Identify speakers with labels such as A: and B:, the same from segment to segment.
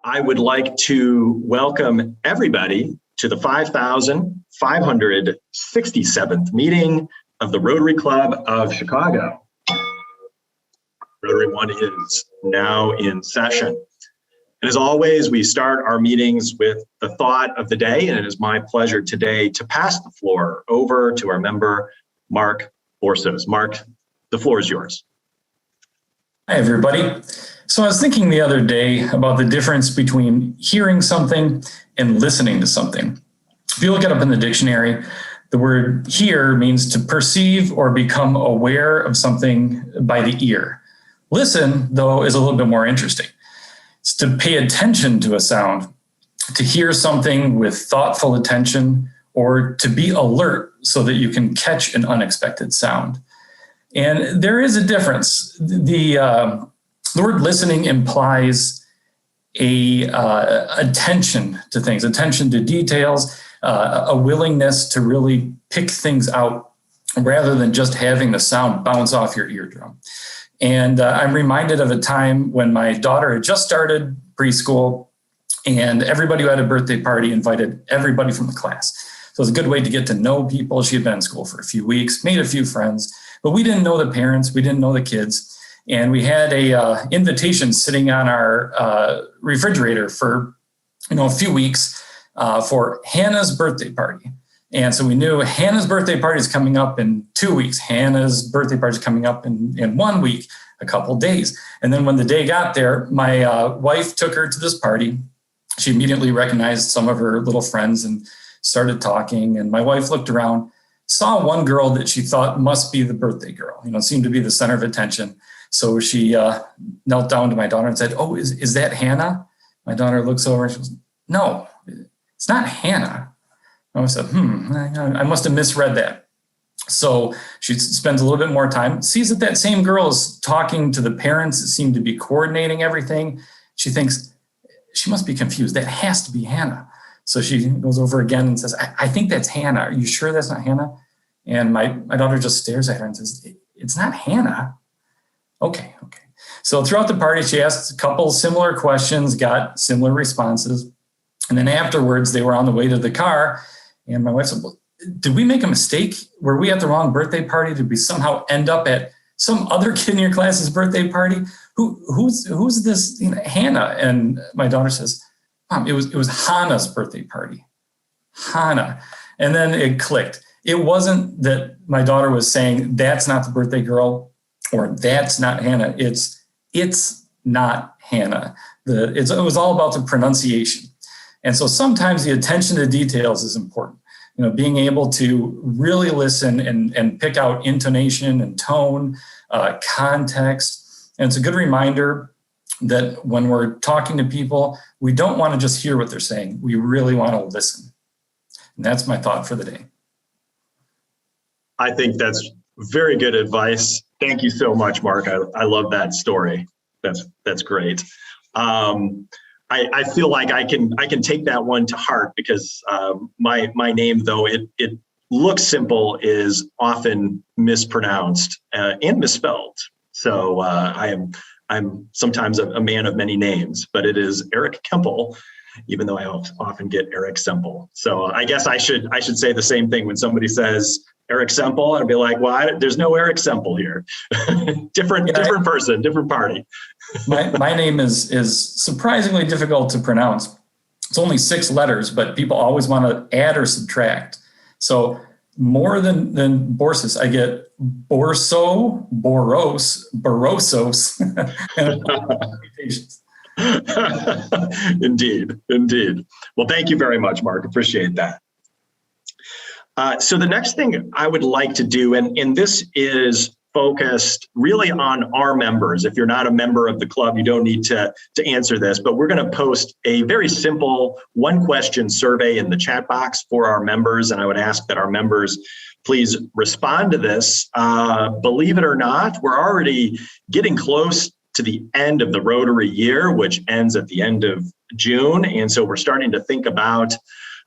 A: I would like to welcome everybody to the 5,567th meeting of the Rotary Club of Chicago. Rotary One is now in session. And as always, we start our meetings with the thought of the day, and it is my pleasure today to pass the floor over to our member, Mark Borsos. Mark, the floor is yours.
B: Hi, everybody. So I was thinking the other day about the difference between hearing something and listening to something. If you look it up in the dictionary, the word hear means to perceive or become aware of something by the ear. Listen, though, is a little bit more interesting. It's to pay attention to a sound, to hear something with thoughtful attention, or to be alert so that you can catch an unexpected sound. And there is a difference. The word listening implies attention to things, attention to details, a willingness to really pick things out rather than just having the sound bounce off your eardrum. And I'm reminded of a time when my daughter had just started preschool, and everybody who had a birthday party invited everybody from the class. So it was a good way to get to know people. She had been in school for a few weeks, made a few friends, but we didn't know the parents, we didn't know the kids. And we had a invitation sitting on our refrigerator for a few weeks for Hannah's birthday party. And so we knew Hannah's birthday party is coming up in 2 weeks. Hannah's birthday party is coming up in 1 week, a couple days. And then when the day got there, my wife took her to this party. She immediately recognized some of her little friends and started talking. And my wife looked around, saw one girl that she thought must be the birthday girl, seemed to be the center of attention. So she knelt down to my daughter and said, "Oh, is that Hannah?" My daughter looks over and she goes, "No, it's not Hannah." I said, I must have misread that. So she spends a little bit more time, sees that same girl is talking to the parents that seem to be coordinating everything. She thinks, she must be confused. That has to be Hannah. So she goes over again and says, I think that's Hannah. Are you sure that's not Hannah? And my daughter just stares at her and says, "It's not Hannah." Okay. So throughout the party, she asked a couple similar questions, got similar responses. And then afterwards, they were on the way to the car. And my wife said, "Well, did we make a mistake? Were we at the wrong birthday party? Did we somehow end up at some other kid in your class's birthday party? Who's this Hannah?" And my daughter says, "Mom, it was Hannah's birthday party." Hannah. And then it clicked. It wasn't that my daughter was saying, "That's not the birthday girl," or "That's not Hannah." It's not Hannah. It was all about the pronunciation. And so sometimes the attention to details is important. Being able to really listen and pick out intonation and tone, context. And it's a good reminder that when we're talking to people, we don't want to just hear what they're saying. We really want to listen. And that's my thought for the day.
A: I think that's very good advice. Thank you so much, Mark. I love that story. That's great. I feel like I can take that one to heart because my name, though it looks simple, is often mispronounced and misspelled. So I'm sometimes a man of many names, but it is Eric Kemple, even though I often get Eric Semple. So I guess I should say the same thing when somebody says Eric Semple, I'd be like, "Well, there's no Eric Semple here." different person, different party.
B: My name is surprisingly difficult to pronounce. It's only 6 letters, but people always want to add or subtract. So more than Borsos, I get Borso, Boros, Borosos, and
A: Indeed. Well, thank you very much, Mark. Appreciate that. So the next thing I would like to do, and this is focused really on our members. If you're not a member of the club, you don't need to answer this, but we're going to post a very simple 1-question survey in the chat box for our members. And I would ask that our members please respond to this. Believe it or not, we're already getting close to the end of the Rotary year, which ends at the end of June. And so we're starting to think about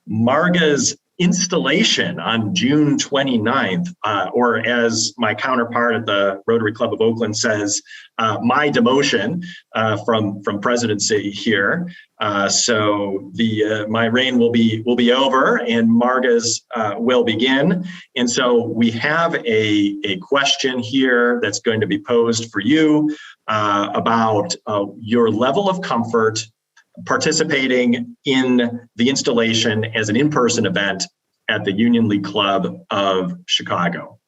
A: Marga's installation on June 29th, or as my counterpart at the Rotary Club of Oakland says, my demotion from presidency here. So my reign will be over and Marga's will begin. And so we have a question here that's going to be posed for you about your level of comfort participating in the installation as an in-person event at the Union League Club of Chicago.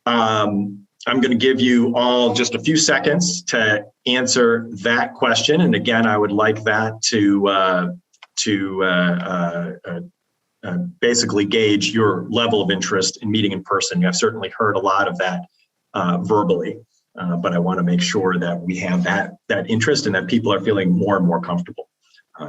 A: I'm going to give you all just a few seconds to answer that question. And again, I would like that to basically gauge your level of interest in meeting in person. I've certainly heard a lot of that verbally. But I want to make sure that we have that interest and that people are feeling more and more comfortable.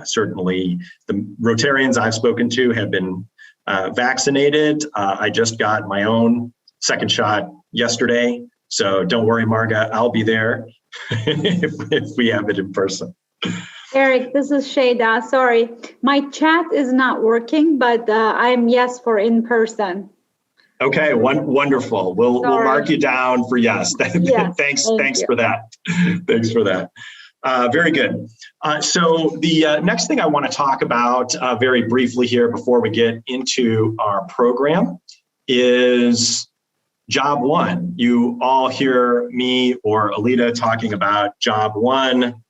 A: Certainly, the Rotarians I've spoken to have been vaccinated. I just got my own second shot yesterday. So don't worry, Marga, I'll be there if we have it in person.
C: Eric, this is Shayda. Sorry, my chat is not working, but I'm yes for in person.
A: Okay, wonderful. We'll mark you down for yes.
C: Yes,
A: thanks for that. Thanks for that. Very good. So the next thing I want to talk about very briefly here before we get into our program is Job One. You all hear me or Alita talking about Job One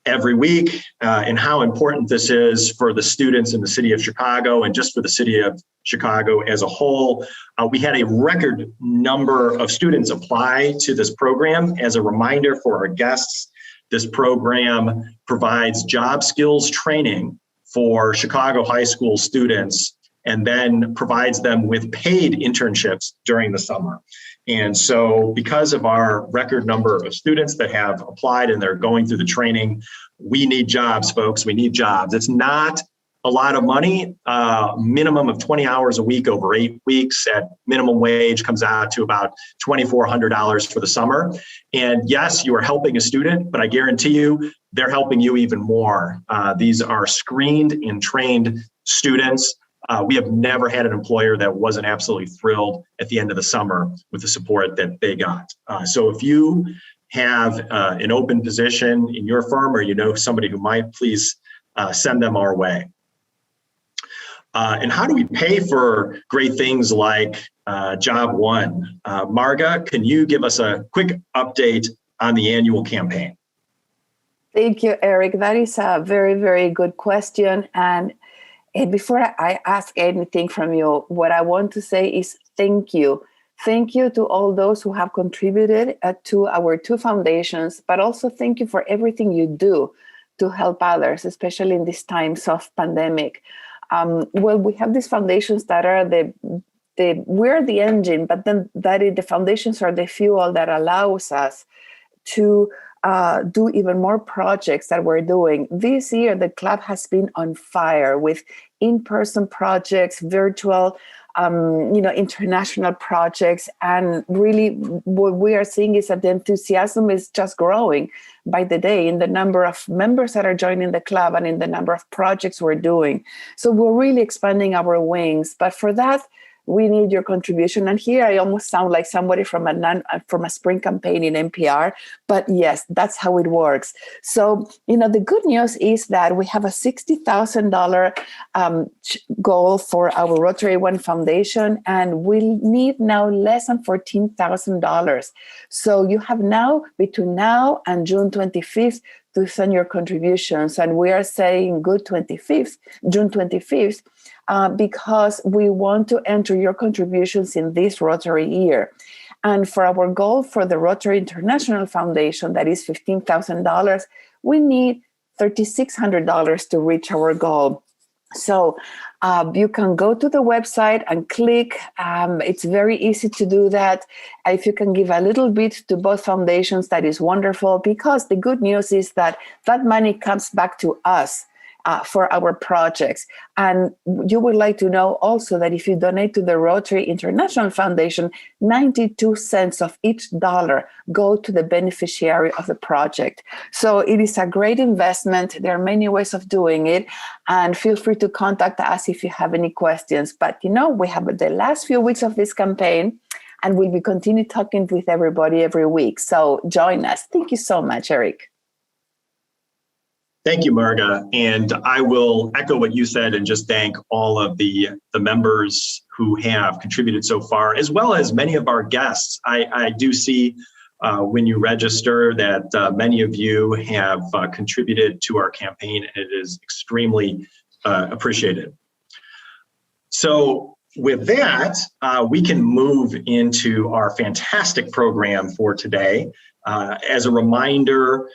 A: every week and how important this is for the students in the city of Chicago and just for the city of Chicago as a whole. We had a record number of students apply to this program. As a reminder for our guests, this program provides job skills training for Chicago high school students and then provides them with paid internships during the summer. And so because of our record number of students that have applied and they're going through the training, we need jobs, folks. We need jobs. It's not a lot of money, minimum of 20 hours a week over 8 weeks at minimum wage comes out to about $2,400 for the summer. And yes, you are helping a student, but I guarantee you they're helping you even more. These are screened and trained students. We have never had an employer that wasn't absolutely thrilled at the end of the summer with the support that they got. So if you have an open position in your firm or you know somebody who might, please send them our way. And how do we pay for great things like Job One? Marga, can you give us a quick update on the annual campaign?
D: Thank you, Eric. That is a very, very good question. And before I ask anything from you, what I want to say is thank you. Thank you to all those who have contributed to our two foundations, but also thank you for everything you do to help others, especially in these times of pandemic. Well, we have these foundations that are we're the engine, but then the foundations are the fuel that allows us to do even more projects that we're doing. This year, the club has been on fire with in-person projects, virtual, international projects. And really what we are seeing is that the enthusiasm is just growing by the day in the number of members that are joining the club and in the number of projects we're doing. So we're really expanding our wings. But for that, we need your contribution. And here I almost sound like somebody from a spring campaign in NPR, but yes, that's how it works. So, the good news is that we have a $60,000 goal for our Rotary One Foundation, and we need now less than $14,000. So you have now, between now and June 25th, to send your contributions. And we are saying June 25th, because we want to enter your contributions in this Rotary year. And for our goal for the Rotary International Foundation, that is $15,000, we need $3,600 to reach our goal. So you can go to the website and click. It's very easy to do that. If you can give a little bit to both foundations, that is wonderful, because the good news is that money comes back to us. for our projects. And you would like to know also that if you donate to the Rotary International Foundation, 92 cents of each dollar go to the beneficiary of the project. So it is a great investment. There are many ways of doing it. And feel free to contact us if you have any questions. But, we have the last few weeks of this campaign, and we'll be continue talking with everybody every week. So join us. Thank you so much, Eric.
A: Thank you, Marga. And I will echo what you said and just thank all of the members who have contributed so far, as well as many of our guests. I do see when you register that many of you have contributed to our campaign, and it is extremely appreciated. So with that, we can move into our fantastic program for today. As a reminder,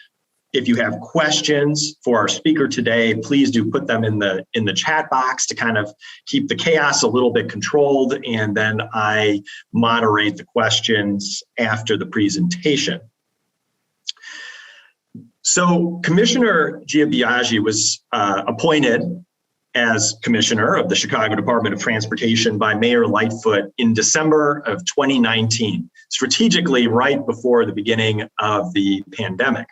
A: if you have questions for our speaker today, please do put them in the chat box to kind of keep the chaos a little bit controlled, and then I moderate the questions after the presentation. So Commissioner Gia Biagi was appointed as Commissioner of the Chicago Department of Transportation by Mayor Lightfoot in December of 2019, strategically right before the beginning of the pandemic.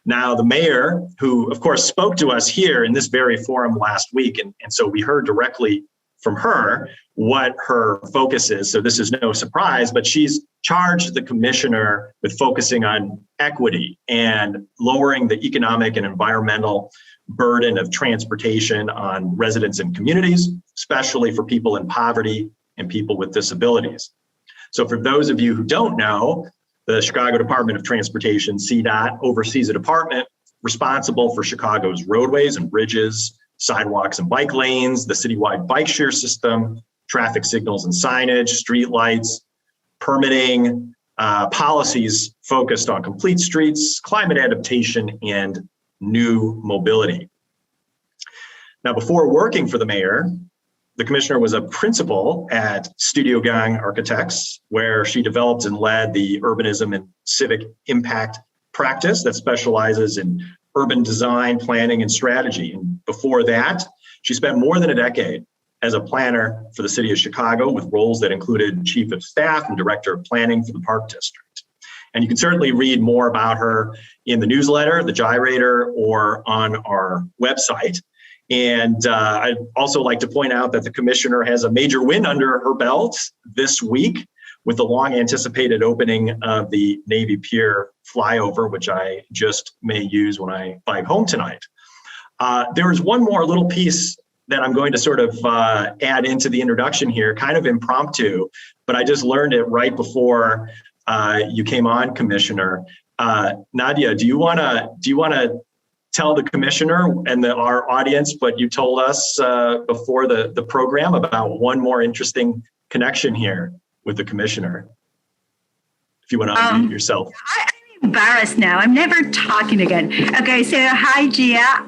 A: Now, the mayor, who of course spoke to us here in this very forum last week, and so we heard directly from her what her focus is. So this is no surprise, but she's charged the commissioner with focusing on equity and lowering the economic and environmental burden of transportation on residents and communities, especially for people in poverty and people with disabilities. So for those of you who don't know, the Chicago Department of Transportation, CDOT, oversees a department responsible for Chicago's roadways and bridges, sidewalks and bike lanes, the citywide bike share system, traffic signals and signage, street lights, permitting, policies focused on complete streets, climate adaptation, and new mobility. Now, before working for the mayor, the commissioner was a principal at Studio Gang Architects, where she developed and led the urbanism and civic impact practice that specializes in urban design, planning, and strategy. And before that, she spent more than a decade as a planner for the city of Chicago, with roles that included chief of staff and director of planning for the Park District. And you can certainly read more about her in the newsletter, the Gyrator, or on our website. And I'd also like to point out that the commissioner has a major win under her belt this week with the long anticipated opening of the Navy Pier flyover, which I just may use when I fly home tonight. There is one more little piece that I'm going to sort of add into the introduction here, kind of impromptu, but I just learned it right before you came on, Commissioner. Nadia, do you want to tell the commissioner and our audience what you told us before the program about one more interesting connection here with the commissioner? If you want to unmute yourself.
E: I'm embarrassed now. I'm never talking again. Okay, so hi, Gia.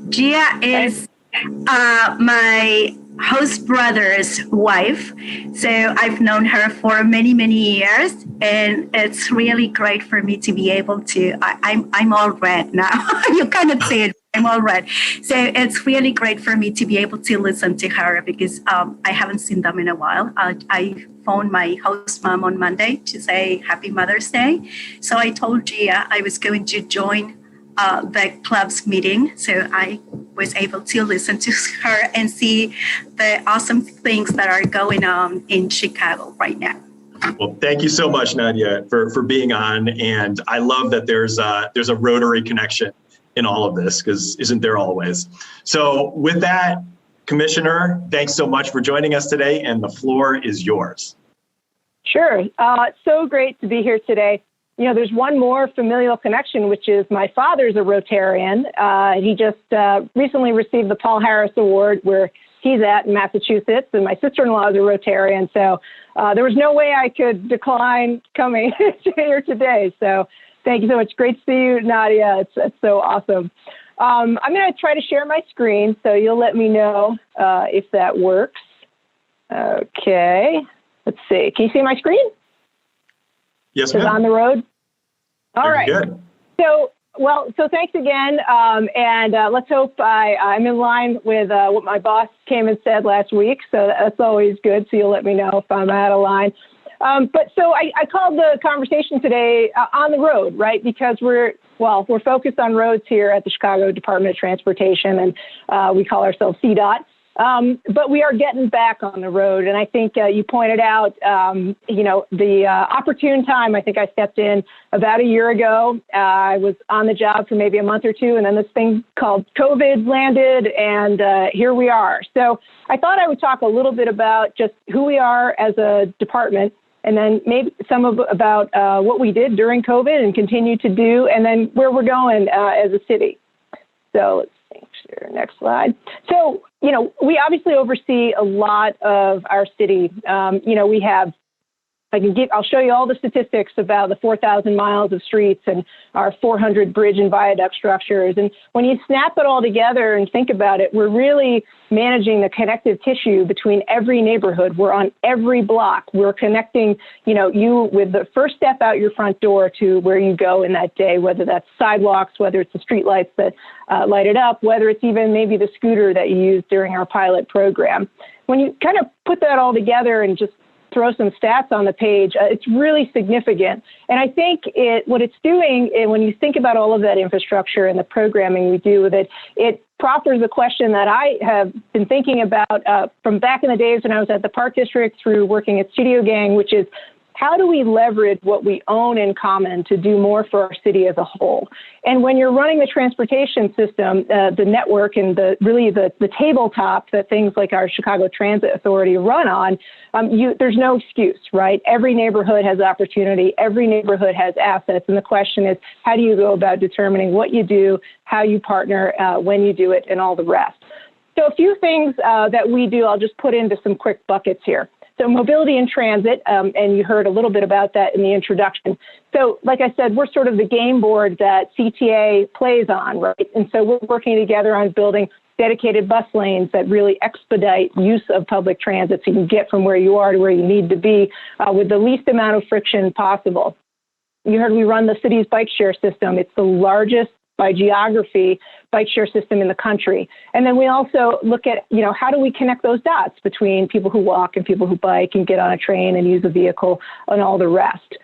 E: Gia is my host brother's wife. So I've known her for many, many years, and it's really great for me to be able to, I'm all red now. You cannot say it, I'm all red. So it's really great for me to be able to listen to her because I haven't seen them in a while. I phoned my host mom on Monday to say Happy Mother's Day. So I told Gia I was going to join the club's meeting. So I was able to listen to her and see the awesome things that are going on in Chicago right now.
A: Well, thank you so much, Nadia, for being on. And I love that there's a Rotary connection in all of this, because isn't there always? So with that, Commissioner, thanks so much for joining us today, and the floor is yours.
F: Sure. It's so great to be here today. You know, there's one more familial connection, which is my father's a Rotarian. He just recently received the Paul Harris Award, where he's at in Massachusetts, and my sister-in-law is a Rotarian. So there was no way I could decline coming here today. So thank you so much. Great to see you, Nadia. It's so awesome. I'm going to try to share my screen, so you'll let me know if that works. Okay. Let's see. Can you see my screen?
A: Yes, ma'am.
F: On the road? All right.
A: Good.
F: So Well, so thanks again. And let's hope I'm in line with what my boss came and said last week. So that's always good. So you'll let me know if I'm out of line. But so I called the conversation today on the road, right? Because we're focused on roads here at the Chicago Department of Transportation, and we call ourselves CDOT. But we are getting back on the road. And I think you pointed out, the opportune time. I think I stepped in about a year ago. I was on the job for maybe a month or two, and then this thing called COVID landed, and here we are. So I thought I would talk a little bit about just who we are as a department, and then maybe about what we did during COVID and continue to do, and then where we're going as a city. So let's see, sure, next slide. So, we obviously oversee a lot of our city. We have, I'll show you all the statistics about the 4,000 miles of streets and our 400 bridge and viaduct structures. And when you snap it all together and think about it, we're really managing the connective tissue between every neighborhood. We're on every block. We're connecting, you with the first step out your front door to where you go in that day, whether that's sidewalks, whether it's the street lights that light it up, whether it's even maybe the scooter that you used during our pilot program. When you kind of put that all together and just throw some stats on the page, it's really significant. And I think what it's doing, when you think about all of that infrastructure and the programming we do with it, it proffers a question that I have been thinking about from back in the days when I was at the Park District through working at Studio Gang, which is, how do we leverage what we own in common to do more for our city as a whole? And when you're running the transportation system, the network and the tabletop that things like our Chicago Transit Authority run on, there's no excuse, right? Every neighborhood has opportunity. Every neighborhood has assets. And the question is, how do you go about determining what you do, how you partner, when you do it, and all the rest? So a few things that we do, I'll just put into some quick buckets here. So mobility and transit, and you heard a little bit about that in the introduction. So like I said, we're sort of the game board that CTA plays on, right? And so we're working together on building dedicated bus lanes that really expedite use of public transit so you can get from where you are to where you need to be with the least amount of friction possible. You heard we run the city's bike share system. It's the largest by geography bike share system in the country. And then we also look at, how do we connect those dots between people who walk and people who bike and get on a train and use a vehicle and all the rest.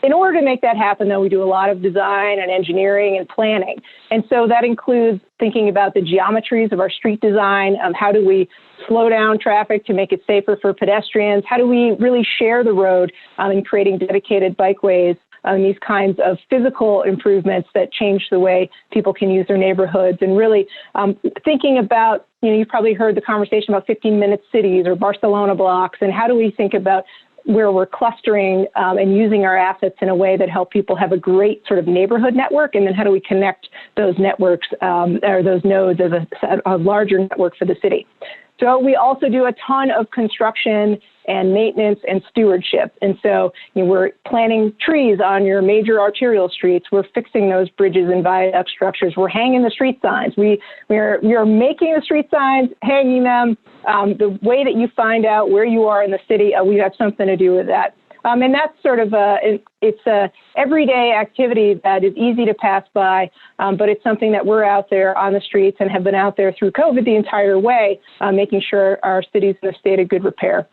F: In order to make that happen, though, we do a lot of design and engineering and planning. And so that includes thinking about the geometries of our street design. How do we slow down traffic to make it safer for pedestrians? How do we really share the road in creating dedicated bikeways? These kinds of physical improvements that change the way people can use their neighborhoods, and really thinking about, you've probably heard the conversation about 15-minute cities or Barcelona blocks, and how do we think about where we're clustering and using our assets in a way that help people have a great sort of neighborhood network, and then how do we connect those networks or those nodes as a larger network for the city. So we also do a ton of construction and maintenance and stewardship. And so we're planting trees on your major arterial streets. We're fixing those bridges and viaduct structures. We're hanging the street signs. We are making the street signs, hanging them. The way that you find out where you are in the city, we have something to do with that. And that's sort of it's a everyday activity that is easy to pass by, but it's something that we're out there on the streets and have been out there through COVID the entire way, making sure our city's in a state of good repair.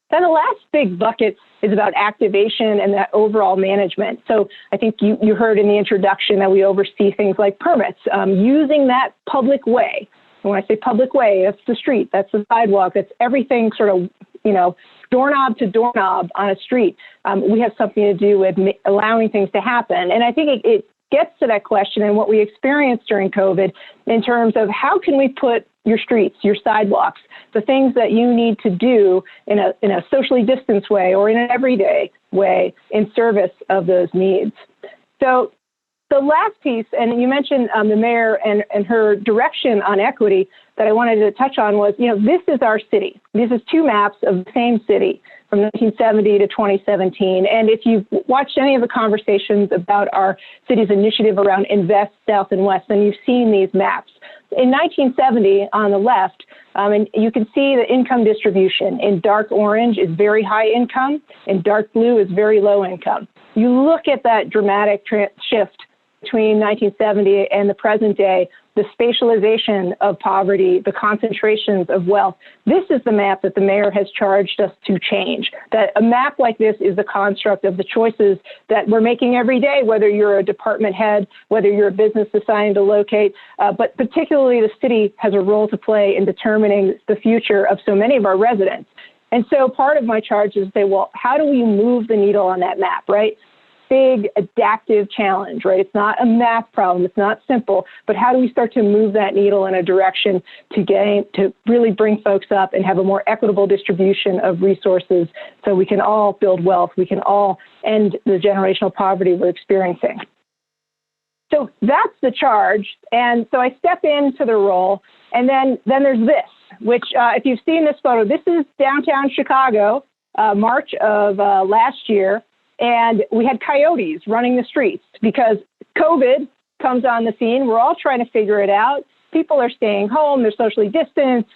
F: Then the last big bucket is about activation and that overall management. So I think you heard in the introduction that we oversee things like permits, using that public way. And when I say public way, that's the street, that's the sidewalk, that's everything sort of, doorknob to doorknob on a street. We have something to do with allowing things to happen. And I think it gets to that question and what we experienced during COVID in terms of how can we put your streets, your sidewalks, the things that you need to do in a socially distanced way or in an everyday way in service of those needs. So the last piece, and you mentioned the mayor and her direction on equity that I wanted to touch on was, this is our city. This is two maps of the same city from 1970 to 2017. And if you've watched any of the conversations about our city's initiative around Invest South and West, then you've seen these maps. In 1970, on the left, and you can see the income distribution. In dark orange is very high income, and dark blue is very low income. You look at that dramatic shift between 1970 and the present day, the spatialization of poverty, the concentrations of wealth. This is the map that the mayor has charged us to change. That a map like this is the construct of the choices that we're making every day, whether you're a department head, whether you're a business deciding to locate, but particularly the city has a role to play in determining the future of so many of our residents. And so part of my charge is to say, well, how do we move the needle on that map, right? Big adaptive challenge, right? It's not a math problem. It's not simple, but how do we start to move that needle in a direction to really bring folks up and have a more equitable distribution of resources so we can all build wealth. We can all end the generational poverty we're experiencing. So that's the charge. And so I step into the role, and then there's this, which if you've seen this photo, this is downtown Chicago, March of last year. And we had coyotes running the streets because COVID comes on the scene. We're all trying to figure it out. People are staying home. They're socially distanced.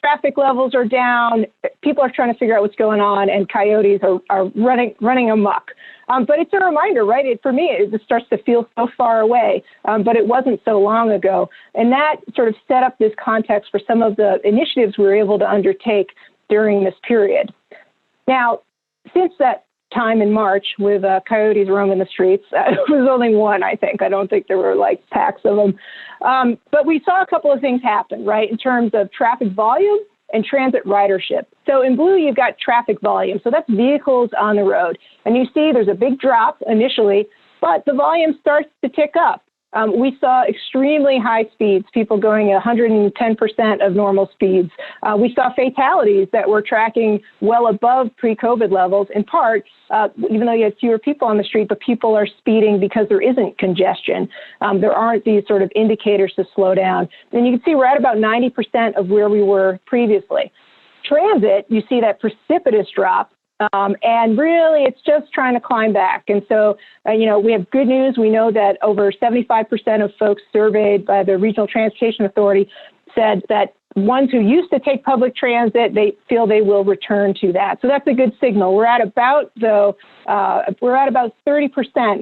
F: Traffic levels are down. People are trying to figure out what's going on, and coyotes are running amok. But it's a reminder, right? For me, it just starts to feel so far away, but it wasn't so long ago. And that sort of set up this context for some of the initiatives we were able to undertake during this period. Now, since that time in March with coyotes roaming the streets. It was only one, I think. I don't think there were like packs of them. But we saw a couple of things happen, right, in terms of traffic volume and transit ridership. So in blue, you've got traffic volume. So that's vehicles on the road. And you see there's a big drop initially, but the volume starts to tick up. We saw extremely high speeds, people going 110% of normal speeds. We saw fatalities that were tracking well above pre-COVID levels, in part, even though you had fewer people on the street, but people are speeding because there isn't congestion. There aren't these sort of indicators to slow down. And you can see we're at about 90% of where we were previously. Transit, you see that precipitous drop. And really, it's just trying to climb back. And so, we have good news. We know that over 75% of folks surveyed by the Regional Transportation Authority said that ones who used to take public transit, they feel they will return to that. So that's a good signal. We're at about 30%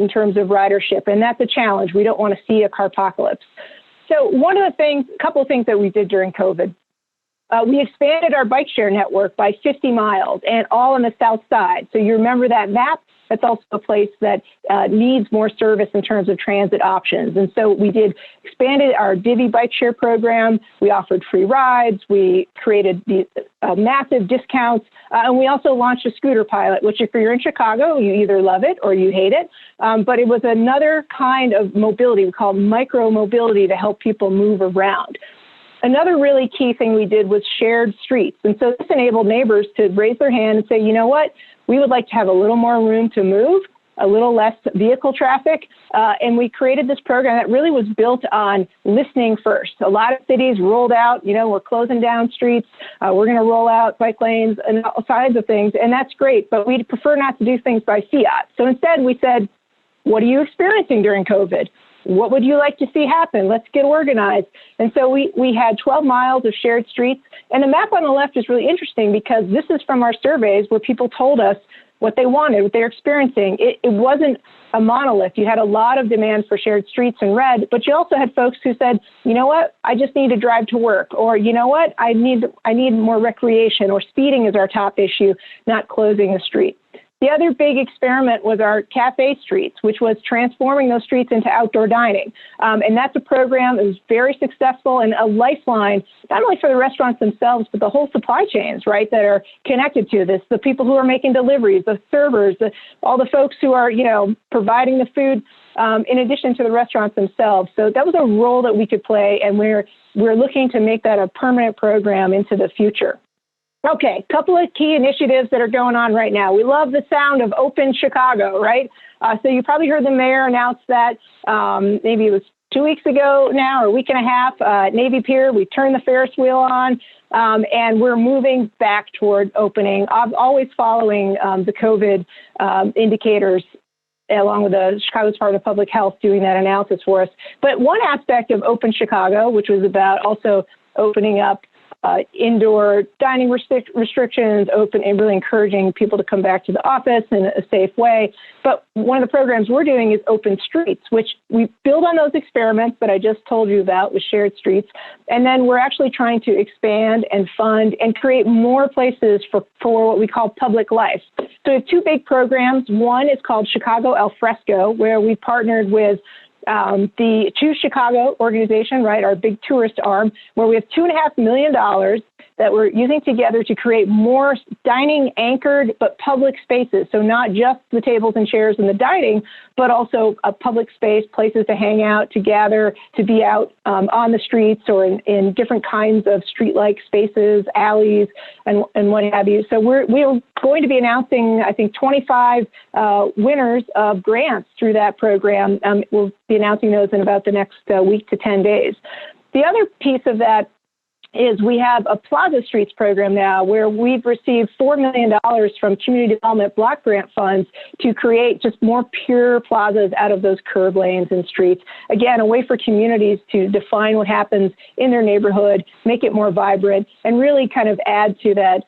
F: in terms of ridership, and that's a challenge. We don't want to see a carpocalypse. So a couple of things that we did during COVID. We expanded our bike share network by 50 miles and all on the south side. So you remember that map? That's also a place that needs more service in terms of transit options. And so we expanded our Divvy bike share program. We offered free rides. We created these massive discounts. And we also launched a scooter pilot, which if you're in Chicago, you either love it or you hate it. But it was another kind of mobility we call micro mobility to help people move around. Another really key thing we did was shared streets. And so this enabled neighbors to raise their hand and say, you know what, we would like to have a little more room to move, a little less vehicle traffic. And we created this program that really was built on listening first. A lot of cities rolled out, we're closing down streets. We're going to roll out bike lanes and all kinds of things. And that's great. But we'd prefer not to do things by fiat. So instead we said, what are you experiencing during COVID? What would you like to see happen? Let's get organized. And so we had 12 miles of shared streets. And the map on the left is really interesting because this is from our surveys where people told us what they wanted, what they're experiencing. It wasn't a monolith. You had a lot of demand for shared streets in red, but you also had folks who said, you know what, I just need to drive to work. Or, you know what, I need more recreation, or speeding is our top issue, not closing the street. The other big experiment was our cafe streets, which was transforming those streets into outdoor dining. And that's a program that was very successful and a lifeline, not only for the restaurants themselves, but the whole supply chains, right, that are connected to this, the people who are making deliveries, the servers, all the folks who are, providing the food in addition to the restaurants themselves. So that was a role that we could play, and we're looking to make that a permanent program into the future. Okay, a couple of key initiatives that are going on right now. We love the sound of Open Chicago, right? So you probably heard the mayor announce that maybe it was 2 weeks ago now, or a week and a half, at Navy Pier. We turned the Ferris wheel on, and we're moving back toward opening, always following the COVID indicators, along with the Chicago Department of Public Health doing that analysis for us. But one aspect of Open Chicago, which was about also opening up indoor dining restrictions, open and really encouraging people to come back to the office in a safe way. But one of the programs we're doing is Open Streets, which we build on those experiments that I just told you about with shared streets. And then we're actually trying to expand and fund and create more places for what we call public life. So we have two big programs. One is called Chicago Al Fresco, where we partnered with the Choose Chicago organization, right, our big tourist arm, where we have $2.5 million that we're using together to create more dining anchored but public spaces. So not just the tables and chairs and the dining, but also a public space, places to hang out, to gather, to be out on the streets or in different kinds of street-like spaces, alleys, and what have you. So we're going to be announcing, I think, 25 winners of grants through that program. We'll be announcing those in about the next week to 10 days. The other piece of that is we have a Plaza Streets program now where we've received $4 million from Community Development Block Grant funds to create just more pure plazas out of those curb lanes and streets. Again, a way for communities to define what happens in their neighborhood, make it more vibrant, and really kind of add to that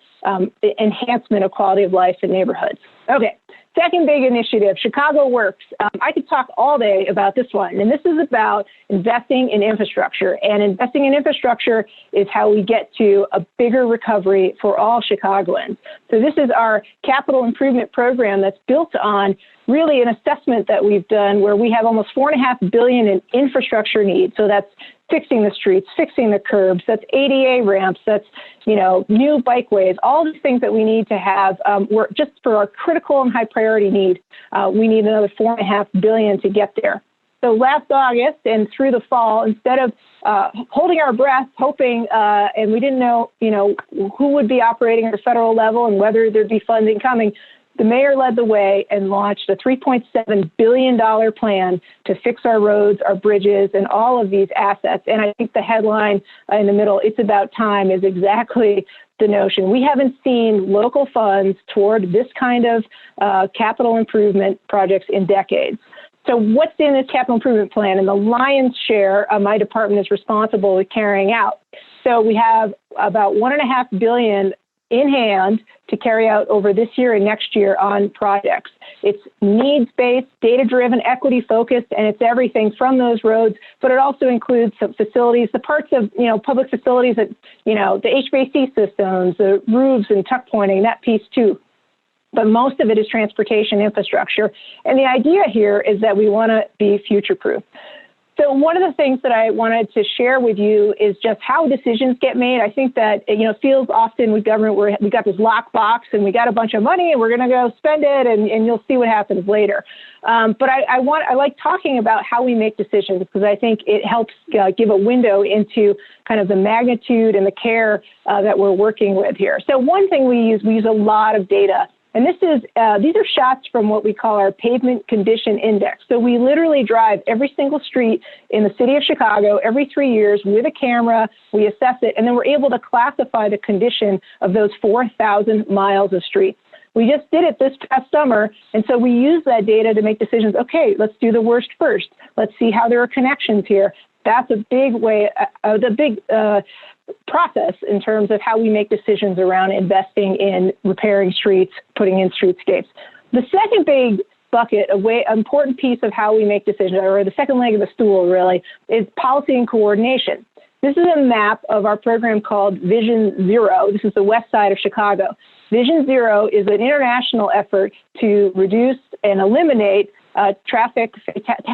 F: enhancement of quality of life in neighborhoods. Okay. Second big initiative, Chicago Works. I could talk all day about this one, and this is about investing in infrastructure. And investing in infrastructure is how we get to a bigger recovery for all Chicagoans. So this is our capital improvement program that's built on really an assessment that we've done where we have almost $4.5 billion in infrastructure needs. So that's fixing the streets, fixing the curbs, that's ADA ramps, that's, new bikeways, all these things that we need to have. We're just for our critical and high priority need, we need another $4.5 billion to get there. So last August and through the fall, instead of holding our breath, hoping, and we didn't know, who would be operating at the federal level and whether there'd be funding coming, the mayor led the way and launched a $3.7 billion plan to fix our roads, our bridges, and all of these assets. And I think the headline in the middle, "It's about time," is exactly the notion. We haven't seen local funds toward this kind of capital improvement projects in decades. So what's in this capital improvement plan? And the lion's share my department is responsible with carrying out. So we have about $1.5 billion in hand to carry out over this year and next year on projects. It's needs-based, data-driven, equity-focused, and it's everything from those roads, but it also includes some facilities, the parts of, public facilities that, the HVAC systems, the roofs and tuck pointing, that piece too. But most of it is transportation infrastructure. And the idea here is that we want to be future-proof. So one of the things that I wanted to share with you is just how decisions get made. I think that, it feels often with government where we got this lockbox and we got a bunch of money and we're going to go spend it and you'll see what happens later. But I like talking about how we make decisions because I think it helps give a window into kind of the magnitude and the care that we're working with here. So one thing we use a lot of data. And these are shots from what we call our pavement condition index. So we literally drive every single street in the city of Chicago every 3 years with a camera. We assess it, and then we're able to classify the condition of those 4,000 miles of streets. We just did it this past summer, and so we use that data to make decisions. Okay, let's do the worst first. Let's see how there are connections here. That's a big way, process in terms of how we make decisions around investing in repairing streets, putting in streetscapes. The second big bucket, important piece of how we make decisions, or the second leg of the stool really, is policy and coordination. This is a map of our program called Vision Zero. This is the west side of Chicago. Vision Zero is an international effort to reduce and eliminate traffic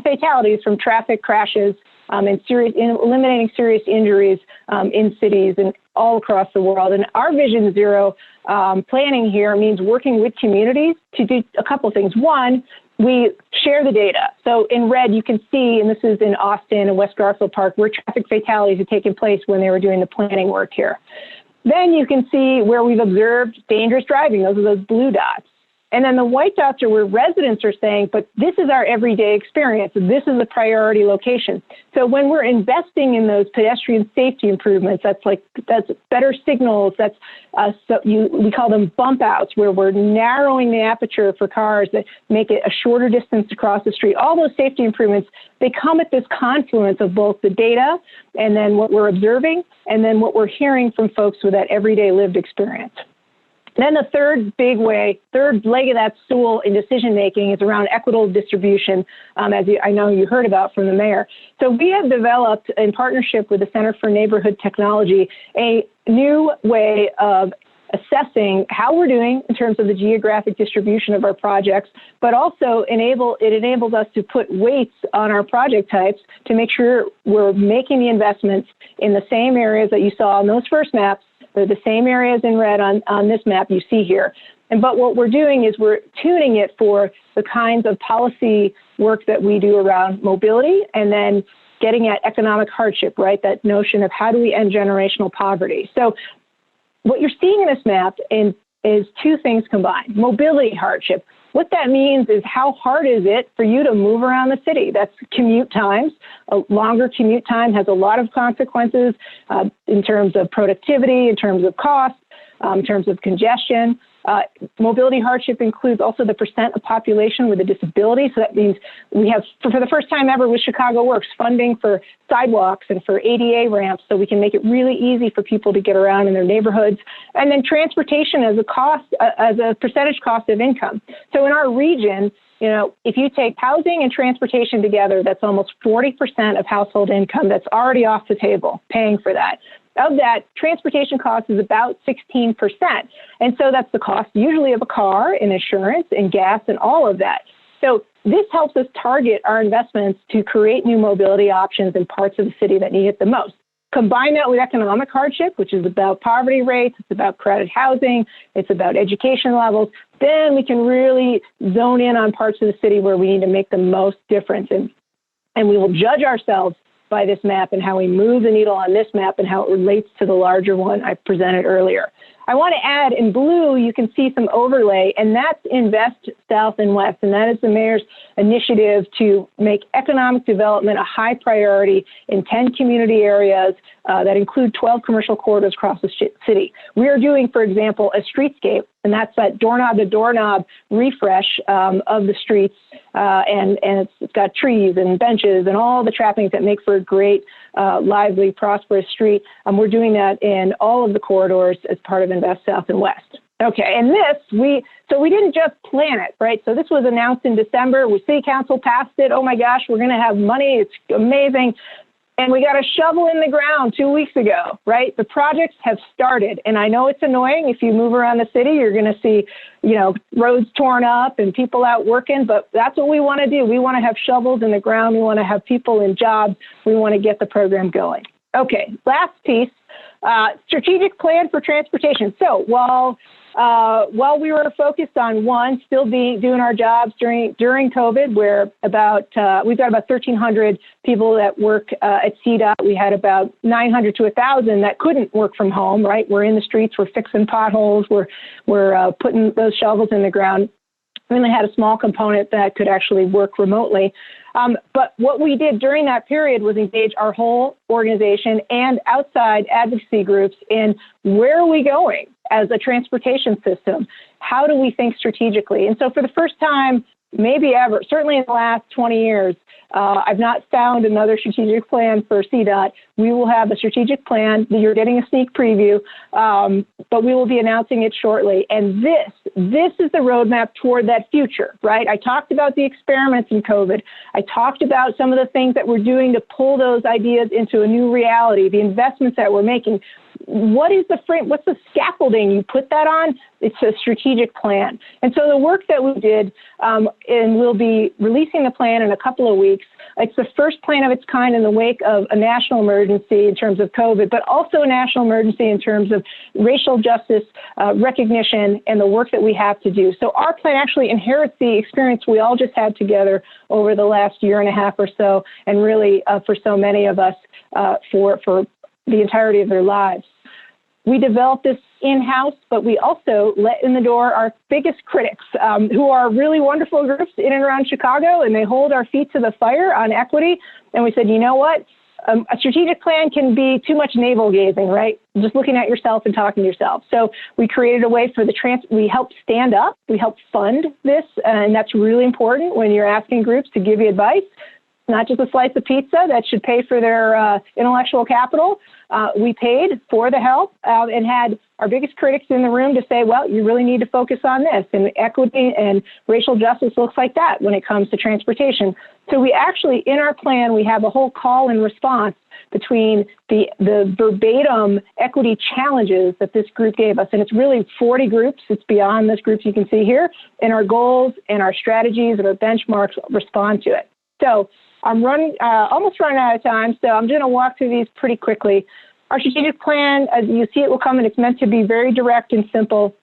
F: fatalities from traffic crashes and eliminating serious injuries in cities and all across the world. And our Vision Zero planning here means working with communities to do a couple of things. One, we share the data. So in red, you can see, and this is in Austin and West Garfield Park, where traffic fatalities had taken place when they were doing the planning work here. Then you can see where we've observed dangerous driving. Those are those blue dots. And then the white dots are where residents are saying, but this is our everyday experience. This is a priority location. So when we're investing in those pedestrian safety improvements, that's better signals. We call them bump outs, where we're narrowing the aperture for cars that make it a shorter distance across the street. All those safety improvements, they come at this confluence of both the data and then what we're observing and then what we're hearing from folks with that everyday lived experience. Then the third leg of that stool in decision making is around equitable distribution, I know you heard about from the mayor. So we have developed, in partnership with the Center for Neighborhood Technology, a new way of assessing how we're doing in terms of the geographic distribution of our projects, but also it enables us to put weights on our project types to make sure we're making the investments in the same areas that you saw on those first maps. They're the same areas in red on this map you see here. But what we're doing is we're tuning it for the kinds of policy work that we do around mobility and then getting at economic hardship, right? That notion of how do we end generational poverty. So what you're seeing in this map is two things combined. Mobility hardship. What that means is how hard is it for you to move around the city? That's commute times. A longer commute time has a lot of consequences in terms of productivity, in terms of cost, in terms of congestion. Mobility hardship includes also the percent of population with a disability. So that means we have, for the first time ever with Chicago Works, funding for sidewalks and for ADA ramps so we can make it really easy for people to get around in their neighborhoods. And then transportation as a percentage cost of income. So in our region, if you take housing and transportation together, that's almost 40% of household income that's already off the table, paying for that. Of that, transportation cost is about 16%. And so that's the cost usually of a car and insurance and gas and all of that. So this helps us target our investments to create new mobility options in parts of the city that need it the most. Combine that with economic hardship, which is about poverty rates, it's about crowded housing, it's about education levels, then we can really zone in on parts of the city where we need to make the most difference. And we will judge ourselves by this map and how we move the needle on this map and how it relates to the larger one I presented earlier. I want to add in blue, you can see some overlay, and that's Invest South and West. And that is the mayor's initiative to make economic development a high priority in 10 community areas that include 12 commercial corridors across the city. We are doing, for example, a streetscape, and that's that doorknob to doorknob refresh of the streets. And it's got trees and benches and all the trappings that make for a great, lively, prosperous street. We're doing that in all of the corridors as part of Invest South and West. Okay, and we didn't just plan it, right? So this was announced in December. City Council passed it. Oh my gosh, we're going to have money. It's amazing. And we got a shovel in the ground 2 weeks ago, right? The projects have started. And I know it's annoying. If you move around the city, you're going to see, roads torn up and people out working. But that's what we want to do. We want to have shovels in the ground. We want to have people in jobs. We want to get the program going. Okay, last piece, strategic plan for transportation. So while we were focused on still doing our jobs during COVID, where we've got about 1,300 people that work at CDOT. We had about 900 to 1,000 that couldn't work from home, right? We're in the streets, we're fixing potholes, we're putting those shovels in the ground. We only had a small component that could actually work remotely. But what we did during that period was engage our whole organization and outside advocacy groups in where are we going as a transportation system? How do we think strategically? And so for the first time, maybe ever, certainly in the last 20 years, I've not found another strategic plan for CDOT. We will have a strategic plan. You're getting a sneak preview, but we will be announcing it shortly. And this is the roadmap toward that future, right? I talked about the experiments in COVID. I talked about some of the things that we're doing to pull those ideas into a new reality, the investments that we're making. What is the frame? What's the scaffolding you put that on? It's a strategic plan. And so the work that we did, and we'll be releasing the plan in a couple of weeks. It's the first plan of its kind in the wake of a national emergency in terms of COVID, but also a national emergency in terms of racial justice recognition and the work that we have to do. So our plan actually inherits the experience we all just had together over the last year and a half or so, and really for so many of us for the entirety of their lives. we developed this in-house, but we also let in the door our biggest critics, who are really wonderful groups in and around Chicago, and they hold our feet to the fire on equity. And we said, you know what? A strategic plan can be too much navel gazing, right? Just looking at yourself and talking to yourself. So we created a way for we help stand up, we help fund this, and that's really important when you're asking groups to give you advice. Not just a slice of pizza that should pay for their intellectual capital. We paid for the help and had our biggest critics in the room to say, well, you really need to focus on this. And equity and racial justice looks like that when it comes to transportation. So we actually, in our plan, we have a whole call and response between the verbatim equity challenges that this group gave us. And it's really 40 groups. It's beyond those groups you can see here. And our goals and our strategies and our benchmarks respond to it. So I'm almost running out of time, so I'm going to walk through these pretty quickly. Our strategic plan, as you see it will come, and it's meant to be very direct and simple,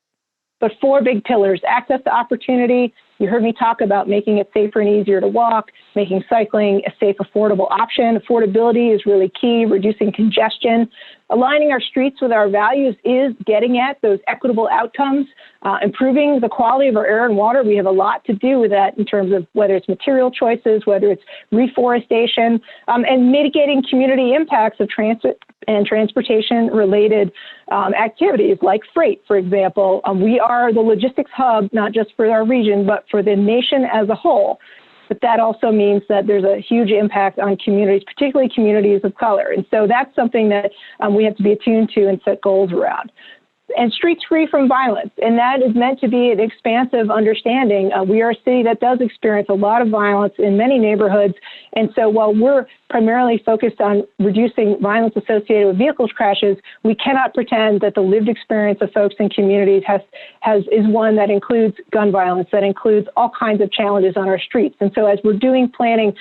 F: but 4 big pillars: access to opportunity. You heard me talk about making it safer and easier to walk, making cycling a safe, affordable option. Affordability is really key, reducing congestion. Aligning our streets with our values is getting at those equitable outcomes, improving the quality of our air and water. We have a lot to do with that in terms of whether it's material choices, whether it's reforestation, and mitigating community impacts of transit and transportation-related activities like freight, for example. We are the logistics hub, not just for our region, but for the nation as a whole. But that also means that there's a huge impact on communities, particularly communities of color. And so that's something that we have to be attuned to and set goals around. And streets free from violence. And that is meant to be an expansive understanding. We are a city that does experience a lot of violence in many neighborhoods. And so while we're primarily focused on reducing violence associated with vehicle crashes, we cannot pretend that the lived experience of folks in communities is one that includes gun violence, that includes all kinds of challenges on our streets. And so as we're doing planning,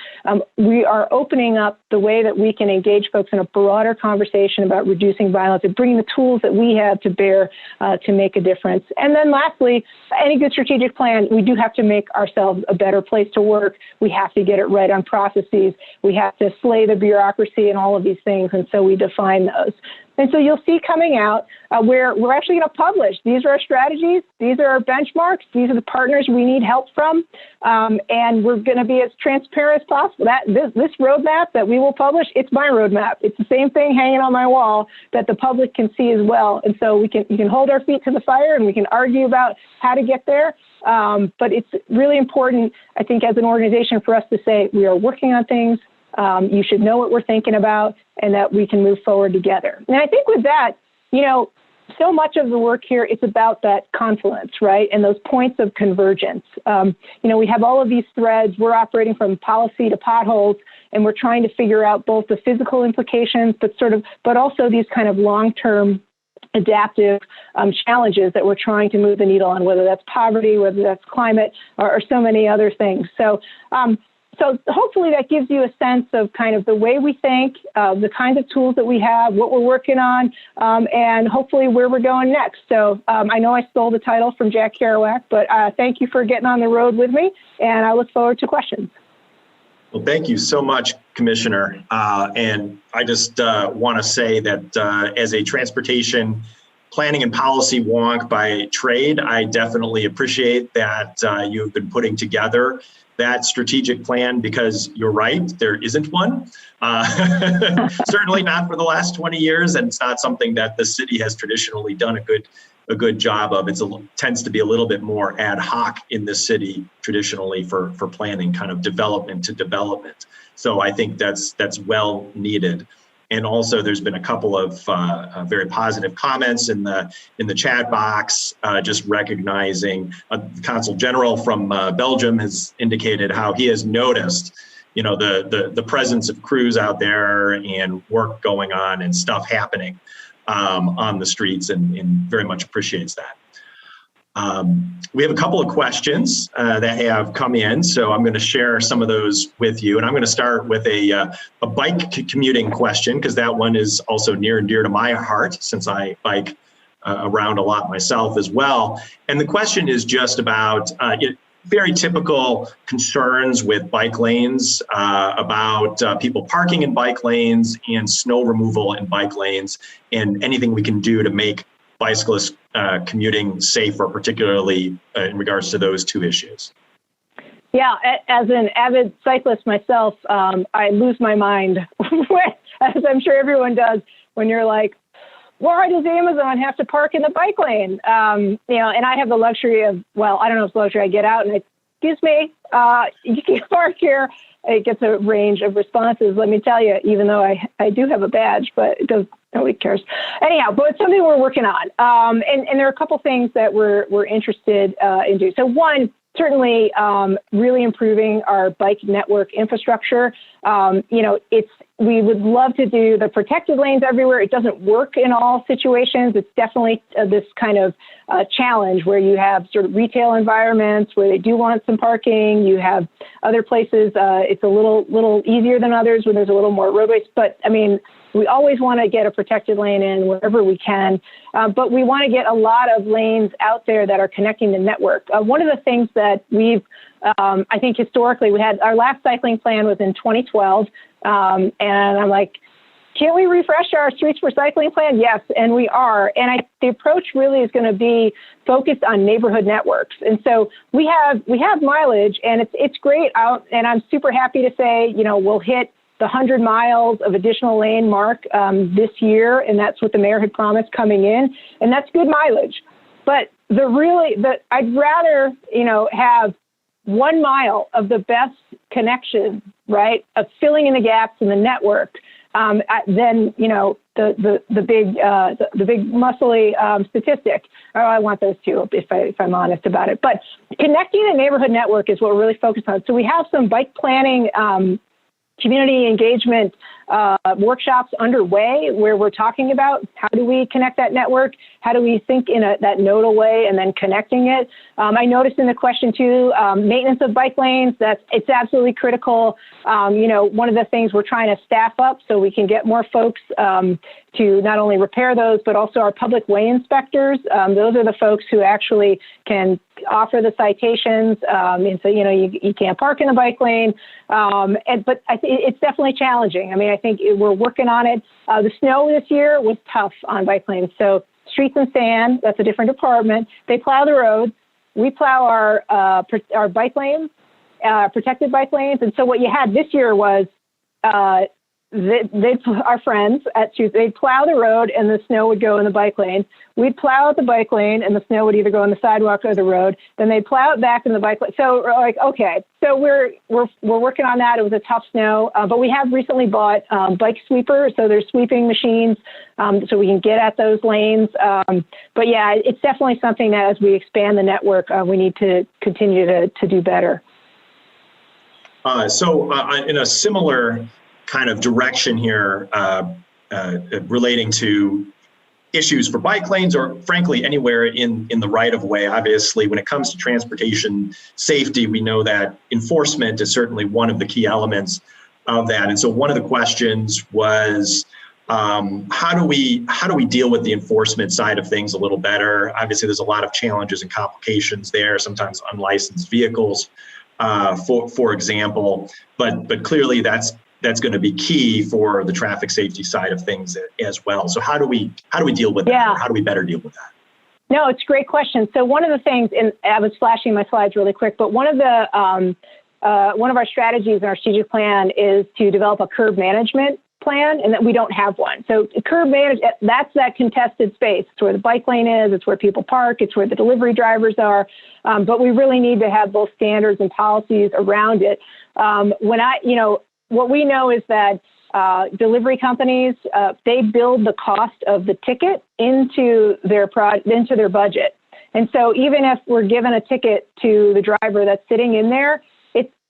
F: we are opening up the way that we can engage folks in a broader conversation about reducing violence and bringing the tools that we have to bear to make a difference. And then lastly, any good strategic plan, we do have to make ourselves a better place to work. We have to get it right on processes. We have to slay the bureaucracy and all of these things. And so we define those. And so you'll see coming out where we're actually going to publish. These are our strategies. These are our benchmarks. These are the partners we need help from. And we're going to be as transparent as possible. This roadmap that we will publish, it's my roadmap. It's the same thing hanging on my wall that the public can see as well. And so you can hold our feet to the fire and we can argue about how to get there. But it's really important, I think, as an organization for us to say we are working on things. You should know what we're thinking about and that we can move forward together. And I think with that, so much of the work here, it's about that confluence, right? And those points of convergence. We have all of these threads. We're operating from policy to potholes, and we're trying to figure out both the physical implications, but also these kind of long-term adaptive challenges that we're trying to move the needle on, whether that's poverty, whether that's climate, or so many other things. So hopefully that gives you a sense of kind of the way we think, the kinds of tools that we have, what we're working on, and hopefully where we're going next. So I know I stole the title from Jack Kerouac, but thank you for getting on the road with me, and I look forward to questions.
A: Well, thank you so much, Commissioner. And I just want to say that as a transportation planning and policy wonk by trade, I definitely appreciate that you have been putting together that strategic plan, because you're right, there isn't one. Certainly not for the last 20 years, and it's not something that the city has traditionally done a good job of. It tends to be a little bit more ad hoc in this city traditionally for planning, kind of development to development. So I think that's well needed. And also, there's been a couple of very positive comments in the chat box, just recognizing the Consul General from Belgium has indicated how he has noticed, the presence of crews out there and work going on and stuff happening on the streets, and very much appreciates that. We have a couple of questions that have come in, so I'm going to share some of those with you. And I'm going to start with a bike commuting question, because that one is also near and dear to my heart, since I bike around a lot myself as well. And the question is just about, very typical concerns with bike lanes about people parking in bike lanes and snow removal in bike lanes, and anything we can do to make bicyclists commuting safer, particularly in regards to those two issues.
F: Yeah, as an avid cyclist myself, I lose my mind, as I'm sure everyone does, when you're like, why does Amazon have to park in the bike lane? And I have the luxury of, well, I don't know if it's luxury. I get out and excuse me, you can't park here. It gets a range of responses, let me tell you, even though I do have a badge, but nobody cares. Anyhow, but it's something we're working on. And there are a couple things that we're interested in doing. So one, certainly really improving our bike network infrastructure. We would love to do the protected lanes everywhere. It doesn't work in all situations. It's definitely this kind of challenge where you have sort of retail environments where they do want some parking. You have other places. It's a little easier than others when there's a little more roadways. But I mean, we always want to get a protected lane in wherever we can, but we want to get a lot of lanes out there that are connecting the network. One of the things that we've, I think historically, we had our last cycling plan was in 2012, and I'm like, can't we refresh our Streets for Cycling plan? Yes, and we are. And the approach really is going to be focused on neighborhood networks. And so we have mileage, and it's great out, and I'm super happy to say, we'll hit the 100 miles of additional lane mark this year, and that's what the mayor had promised coming in, and that's good mileage. But I'd rather have 1 mile of the best connection, right, of filling in the gaps in the network, than the big muscly statistic. Oh, I want those two if I'm honest about it. But connecting the neighborhood network is what we're really focused on. So we have some bike planning community engagement workshops underway where we're talking about how do we connect that network? How do we think in that nodal way and then connecting it? I noticed in the question too, maintenance of bike lanes, it's absolutely critical. One of the things we're trying to staff up so we can get more folks to not only repair those, but also our public way inspectors. Those are the folks who actually can offer the citations. And so, you can't park in the bike lane. But it's definitely challenging. I mean, I think we're working on it. The snow this year was tough on bike lanes. So streets and sand, that's a different department. They plow the roads. We plow our bike lanes, protected bike lanes. And so what you had this year was our friends at Streets, they'd plow the road and the snow would go in the bike lane. We'd plow out the bike lane and the snow would either go on the sidewalk or the road. Then they'd plow it back in the bike lane. So we're like, okay, so we're working on that. It was a tough snow, but we have recently bought bike sweepers. So there's sweeping machines so we can get at those lanes. But yeah, it's definitely something that as we expand the network, we need to continue to do better.
A: So in a similar kind of direction here relating to issues for bike lanes or frankly anywhere in the right of way. Obviously, when it comes to transportation safety, we know that enforcement is certainly one of the key elements of that. And so one of the questions was, how do we deal with the enforcement side of things a little better? Obviously, there's a lot of challenges and complications there, sometimes unlicensed vehicles, for example, but clearly that's going to be key for the traffic safety side of things as well. So how do we deal with that? Or how do we better deal with that?
F: No, it's a great question. So one of the things, and I was flashing my slides really quick, but one of our strategies in our strategic plan is to develop a curb management plan, and that we don't have one. So curb management, that's that contested space. It's where the bike lane is. It's where people park. It's where the delivery drivers are. But we really need to have both standards and policies around it. What we know is that delivery companies, they build the cost of the ticket into their budget. And so even if we're given a ticket to the driver that's sitting in there,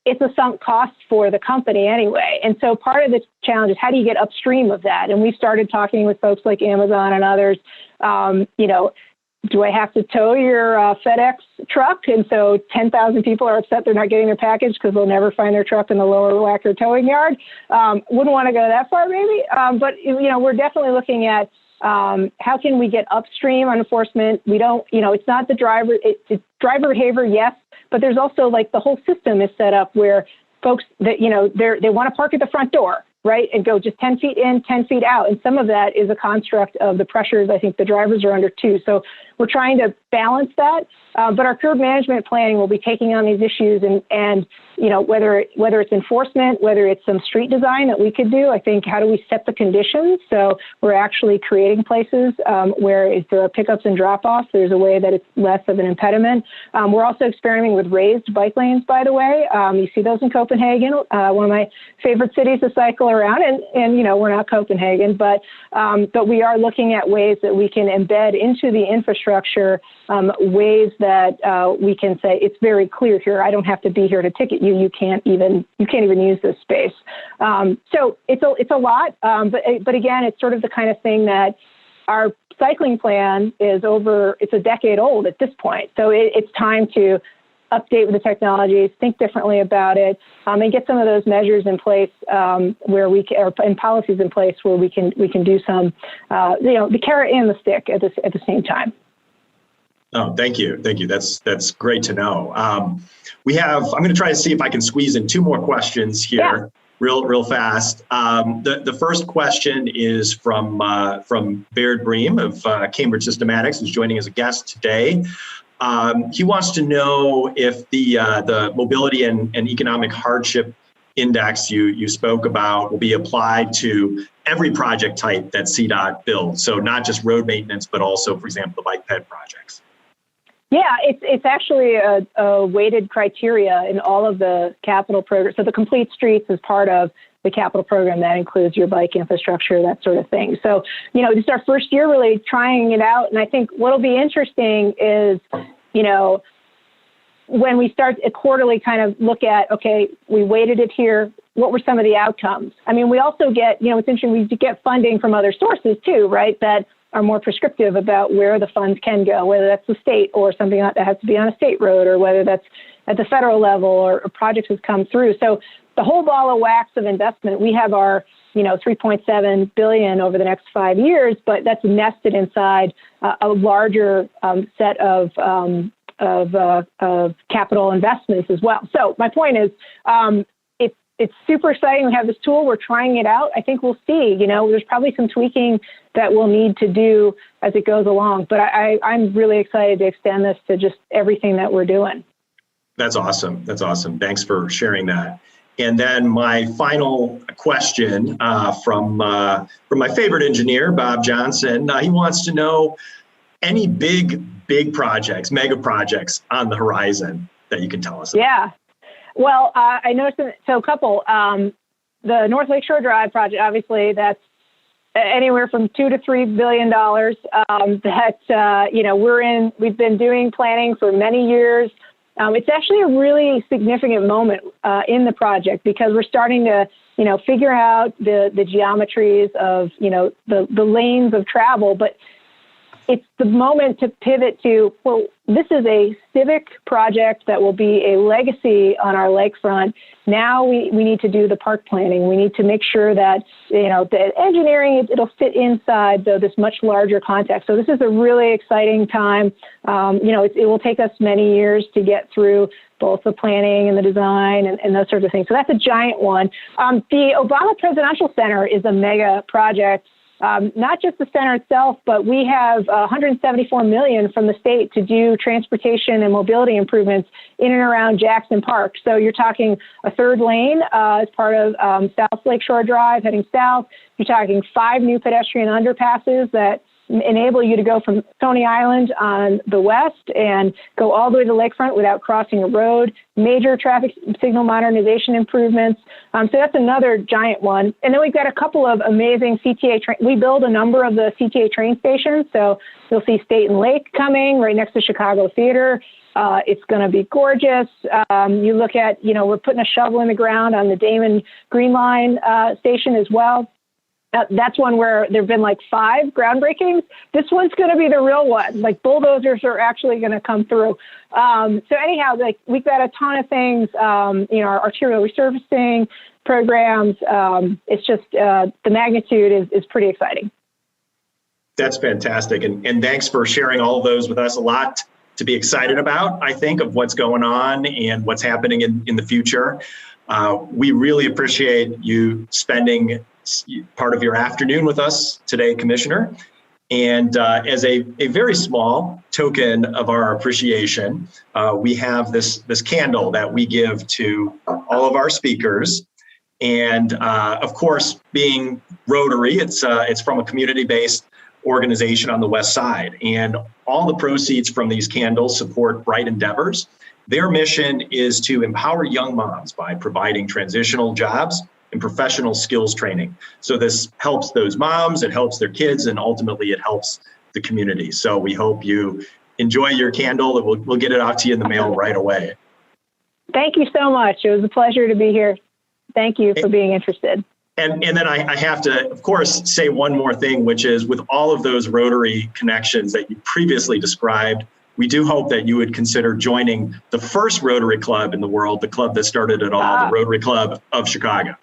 F: it's a sunk cost for the company anyway. And so part of the challenge is how do you get upstream of that? And we started talking with folks like Amazon and others, do I have to tow your FedEx truck? And so 10,000 people are upset they're not getting their package because they'll never find their truck in the lower Wacker towing yard. Wouldn't want to go that far, maybe. But we're definitely looking at how can we get upstream on enforcement? We don't, it's not the driver. It's driver behavior, yes, but there's also like the whole system is set up where folks that, they want to park at the front door, right, and go just 10 feet in, 10 feet out. And some of that is a construct of the pressures I think the drivers are under too. So we're trying to balance that. But our curb management planning will be taking on these issues and whether it's enforcement, whether it's some street design that we could do. I think, how do we set the conditions? So we're actually creating places where if there are pickups and drop-offs, there's a way that it's less of an impediment. We're also experimenting with raised bike lanes, by the way. You see those in Copenhagen, one of my favorite cities to cycle around. And we're not Copenhagen, but we are looking at ways that we can embed into the infrastructure ways that we can say it's very clear here. I don't have to be here to ticket you. You can't even use this space. So it's a lot. But again, it's sort of the kind of thing that our cycling plan is over. It's a decade old at this point. So it's time to update with the technologies, think differently about it, and get some of those measures in place where we can, and policies in place where we can do some, the carrot and the stick at the same time.
A: Oh, thank you. That's great to know. I'm going to try to see if I can squeeze in two more questions here, real fast. The first question is from Baird Bream of Cambridge Systematics, who's joining as a guest today. He wants to know if the mobility and economic hardship index you spoke about will be applied to every project type that CDOT builds. So not just road maintenance, but also, for example, the bike ped projects.
F: Yeah, it's actually a weighted criteria in all of the capital programs. So the Complete Streets is part of the capital program that includes your bike infrastructure, that sort of thing. So, this is our first year really trying it out. And I think what'll be interesting is, when we start a quarterly kind of look at, okay, we weighted it here, what were some of the outcomes? I mean, we also get, it's interesting, we get funding from other sources too, right, that are more prescriptive about where the funds can go, whether that's the state or something that has to be on a state road, or whether that's at the federal level or projects has come through. So the whole ball of wax of investment, we have our, $3.7 billion over the next 5 years, but that's nested inside a larger set of capital investments as well. So my point is, it's super exciting. We have this tool. We're trying it out. I think we'll see. There's probably some tweaking that we'll need to do as it goes along. But I'm really excited to extend this to just everything that we're doing.
A: That's awesome. Thanks for sharing that. And then my final question from my favorite engineer, Bob Johnson. He wants to know any big projects, mega projects on the horizon that you can tell us about. Yeah.
F: Well, I noticed, a couple, the North Lakeshore Drive project, obviously that's anywhere from $2 to $3 billion we've been doing planning for many years. It's actually a really significant moment in the project because we're starting to, figure out the geometries of, the lanes of travel, but it's the moment to pivot to, well, this is a civic project that will be a legacy on our lakefront. Now we need to do the park planning. We need to make sure that, the engineering, it'll fit inside this much larger context. So this is a really exciting time. It will take us many years to get through both the planning and the design and those sorts of things. So that's a giant one. The Obama Presidential Center is a mega project. Not just the center itself, but we have $174 million from the state to do transportation and mobility improvements in and around Jackson Park. So you're talking a third lane as part of South Lakeshore Drive heading south. You're talking 5 new pedestrian underpasses that enable you to go from Coney Island on the west and go all the way to the lakefront without crossing a road, major traffic signal modernization improvements. So that's another giant one. And then we've got a couple of amazing CTA we build a number of the CTA train stations. So you'll see State and Lake coming right next to Chicago Theater. It's going to be gorgeous. You look at, we're putting a shovel in the ground on the Damon Green Line station as well. That's one where there have been like 5 groundbreakings. This one's going to be the real one. Like bulldozers are actually going to come through. So anyhow, we've got a ton of things, our arterial resurfacing programs. It's just the magnitude is pretty exciting.
A: That's fantastic. And thanks for sharing all of those with us. A lot to be excited about, I think, of what's going on and what's happening in the future. We really appreciate you spending part of your afternoon with us today, Commissioner. And as a very small token of our appreciation, we have this candle that we give to all of our speakers. And of course, being Rotary, it's from a community-based organization on the West Side. And all the proceeds from these candles support Bright Endeavors. Their mission is to empower young moms by providing transitional jobs and professional skills training. So this helps those moms, it helps their kids, and ultimately it helps the community. So we hope you enjoy your candle, and we'll get it out to you in the mail right away.
F: Thank you so much. It was a pleasure to be here. Thank you for being interested.
A: And then I have to, of course, say one more thing, which is with all of those Rotary connections that you previously described, we do hope that you would consider joining the first Rotary Club in the world, the club that started it all, the Rotary Club of Chicago.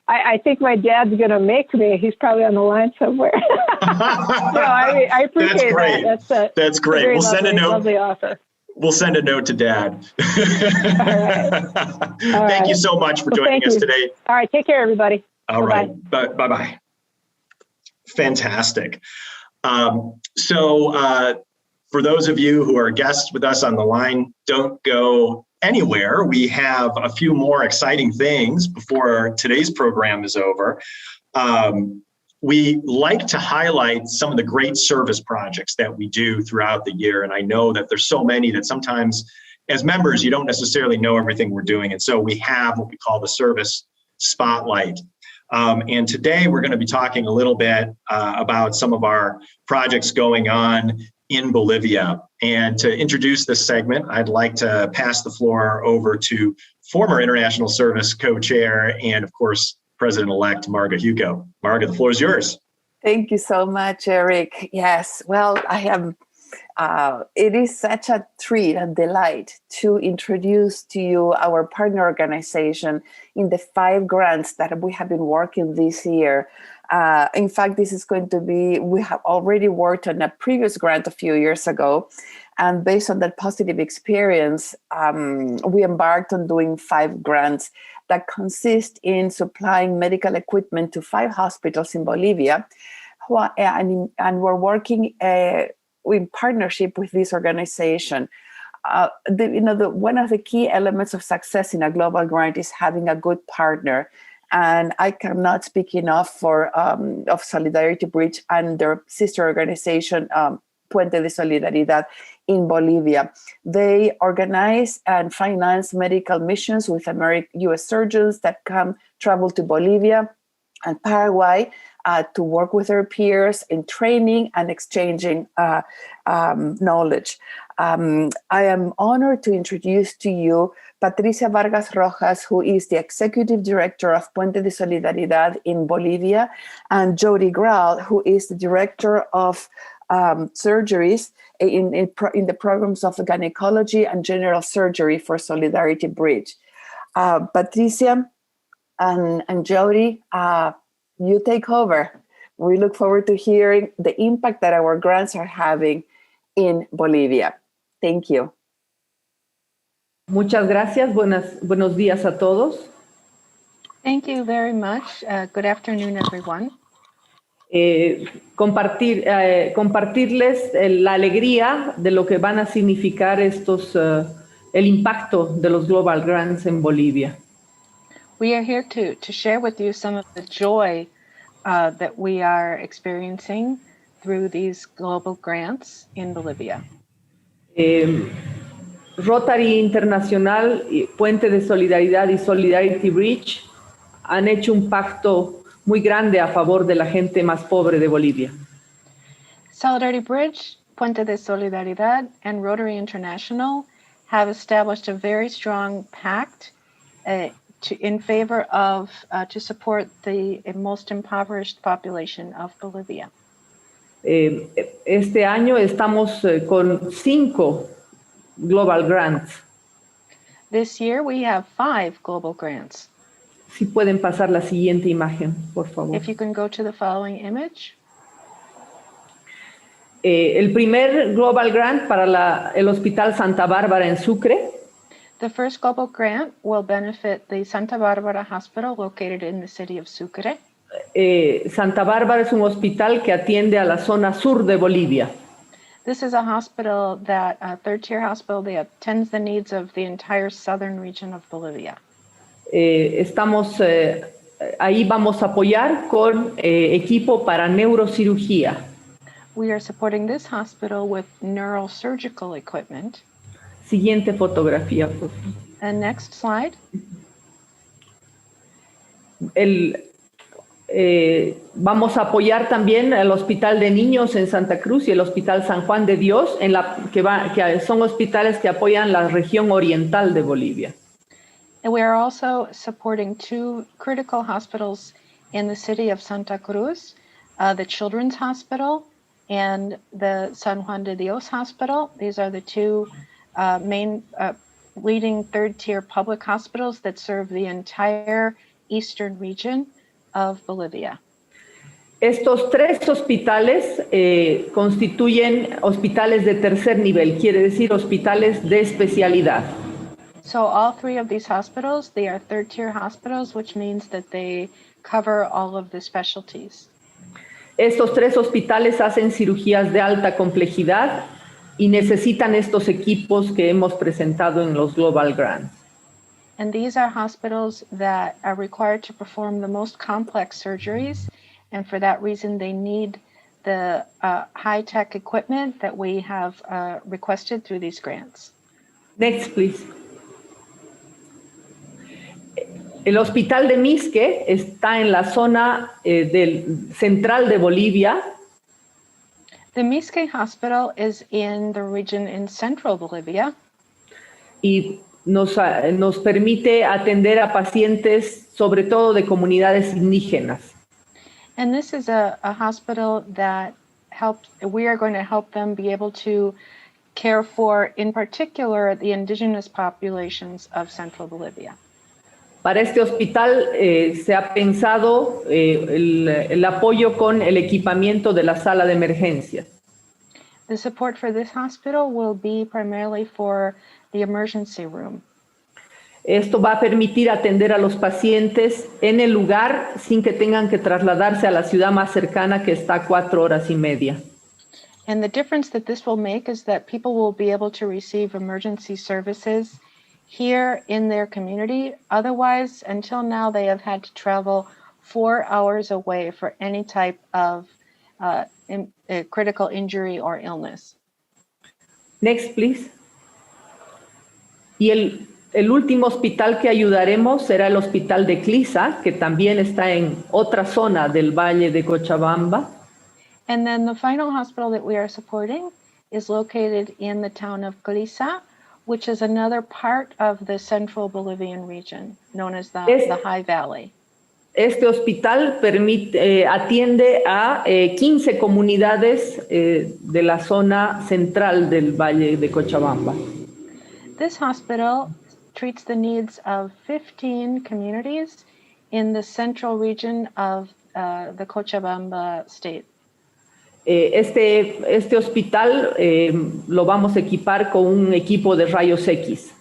F: I think my dad's going to make me. He's probably on the line somewhere. No, I appreciate
A: That's great.
F: that.
A: That's great. We'll send a note.
F: Lovely offer.
A: We'll send a note to Dad.
F: All
A: Thank you so much for joining us today.
F: All right. Take care, everybody.
A: All right. Bye-bye. Fantastic. So for those of you who are guests with us on the line, don't go anywhere. We have a few more exciting things before today's program is over. We like to highlight some of the great service projects that we do throughout the year. And I know that there's so many that sometimes as members, you don't necessarily know everything we're doing. And so we have what we call the Service Spotlight. And today we're going to be talking a little bit about some of our projects going on in Bolivia. And to introduce this segment, I'd like to pass the floor over to former International Service Co-Chair and, of course, President-elect Marga Hugo. Marga, the floor is yours.
D: Thank you so much, Eric. Yes, well, I have. It is such a treat and delight to introduce to you our partner organization in the 5 grants that we have been working this year. In fact, this is going to be, we have already worked on a previous grant a few years ago. And based on that positive experience, we embarked on doing 5 grants that consist in supplying medical equipment to 5 hospitals in Bolivia. And we're working in partnership with this organization. One of the key elements of success in a global grant is having a good partner. And I cannot speak enough of Solidarity Bridge and their sister organization, Puente de Solidaridad in Bolivia. They organize and finance medical missions with U.S. surgeons that travel to Bolivia and Paraguay to work with their peers in training and exchanging knowledge. I am honored to introduce to you Patricia Vargas Rojas, who is the Executive Director of Puente de Solidaridad in Bolivia, and Jody Grau, who is the Director of surgeries in the programs of gynecology and general surgery for Solidarity Bridge. Patricia and Jody, you take over. We look forward to hearing the impact that our grants are having in Bolivia. Thank you.
G: Muchas gracias. Buenos días a todos.
H: Thank you very much. Good afternoon, everyone.
G: Compartirles la alegría de lo que van a significar el impacto de los Global Grants en Bolivia.
H: We are here to share with you some of the joy that we are experiencing through these global grants in Bolivia.
G: Rotary Internacional, Puente de Solidaridad y Solidarity Bridge han hecho un pacto muy grande a favor de la gente más pobre de Bolivia.
H: Solidarity Bridge, Puente de Solidaridad, and Rotary International have established a very strong pact in favor of to support the most impoverished population of Bolivia.
G: Este año estamos con 5 Global Grants.
H: This year we have 5 global grants.
G: Si pueden pasar la siguiente imagen, por favor.
H: If you can go to the following image.
G: El primer Global Grant para el Hospital Santa Bárbara en Sucre.
H: The first global grant will benefit the Santa Barbara Hospital located in the city of Sucre.
G: Santa Bárbara es un hospital que atiende a la zona sur de Bolivia.
H: This is a hospital that, a third-tier hospital that attends the needs of the entire southern region of Bolivia.
G: Ahí vamos a apoyar con equipo para neurocirugía.
H: We are supporting this hospital with neurosurgical equipment.
G: Siguiente fotografía, por favor.
H: And next slide.
G: Vamos a apoyar también el Hospital de Niños en Santa Cruz y el Hospital San Juan de Dios, que son hospitales que apoyan la región oriental de Bolivia.
H: And we are also supporting two critical hospitals in the city of Santa Cruz, the Children's Hospital and the San Juan de Dios Hospital. These are the two main leading third-tier public hospitals that serve the entire eastern region of Bolivia.
G: Estos tres hospitales constituyen hospitales de tercer nivel, quiere decir hospitales de especialidad.
H: So all three of these hospitals, they are third-tier hospitals, which means that they cover all of the specialties.
G: Estos tres hospitales hacen cirugías de alta complejidad y necesitan estos equipos que hemos presentado en los Global Grants.
H: And these are hospitals that are required to perform the most complex surgeries, and for that reason they need the high-tech equipment that we have requested through these grants.
G: Next, please. El Hospital de Misque está en la zona central de Bolivia.
H: The Misque Hospital is in the region in central Bolivia.
G: Y nos permite atender a pacientes, sobre todo de comunidades indígenas.
H: And this is a hospital that we are going to help them be able to care for, in particular, the indigenous populations of central Bolivia.
G: Para este hospital se ha pensado el apoyo con el equipamiento de la sala de emergencia.
H: The support for this hospital will be primarily for the emergency room.
G: Esto va a permitir atender a los pacientes en el lugar sin que tengan que trasladarse a la ciudad más cercana, que está a 4 horas y media.
H: And the difference that this will make is that people will be able to receive emergency services here in their community. Otherwise, until now, they have had to travel 4 hours away for any type of critical injury or illness.
G: Next, please. Y el último hospital que ayudaremos será el Hospital de Clisa, que también está en otra zona del Valle de Cochabamba.
H: And then the final hospital that we are supporting is located in the town of Clisa, which is another part of the central Bolivian region, known as the High Valley.
G: Este hospital atiende a 15 comunidades de la zona central del Valle de Cochabamba.
H: This hospital treats the needs of 15 communities in the central region of the Cochabamba state.
G: Este hospital lo vamos a equipar con un equipo de rayos X.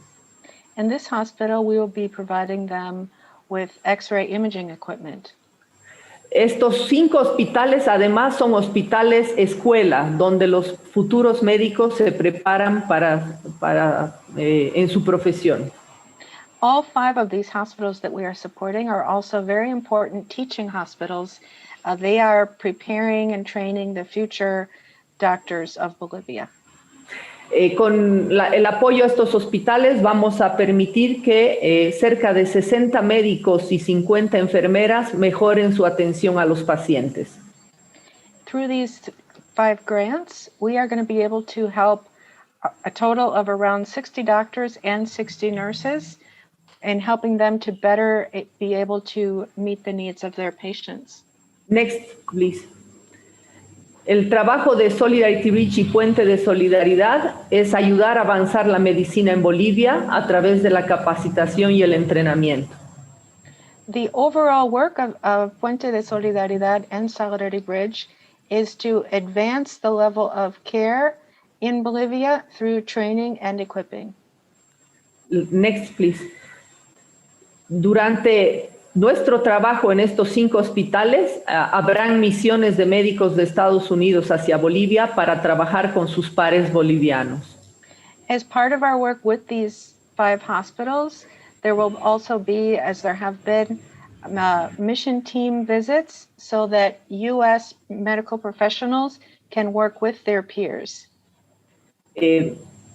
H: In this hospital, we will be providing them with X-ray imaging equipment.
G: Estos 5 hospitales además son hospitales escuela, donde los futuros médicos se preparan en su profesión.
H: All 5 of these hospitals that we are supporting are also very important teaching hospitals. They are preparing and training the future doctors of Bolivia.
G: Con el apoyo a estos hospitales vamos a permitir que cerca de 60 médicos y 50 enfermeras mejoren su atención a los pacientes.
H: Through these 5 grants, we are going to be able to help a total of around 60 doctors and 60 nurses in helping them to better be able to meet the needs of their patients.
G: Next, please. El trabajo de Solidarity Bridge y Puente de Solidaridad es ayudar a avanzar la medicina en Bolivia a través de la capacitación y el entrenamiento.
H: The overall work of Puente de Solidaridad and Solidarity Bridge is to advance the level of care in Bolivia through training and equipping.
G: Next, please. Durante nuestro trabajo en estos 5 hospitales, habrán misiones de médicos de Estados Unidos hacia Bolivia para trabajar con sus pares bolivianos.
H: As part of our work with these 5 hospitals, there will also be, as there have been, mission team visits so that U.S. medical professionals can work with their peers.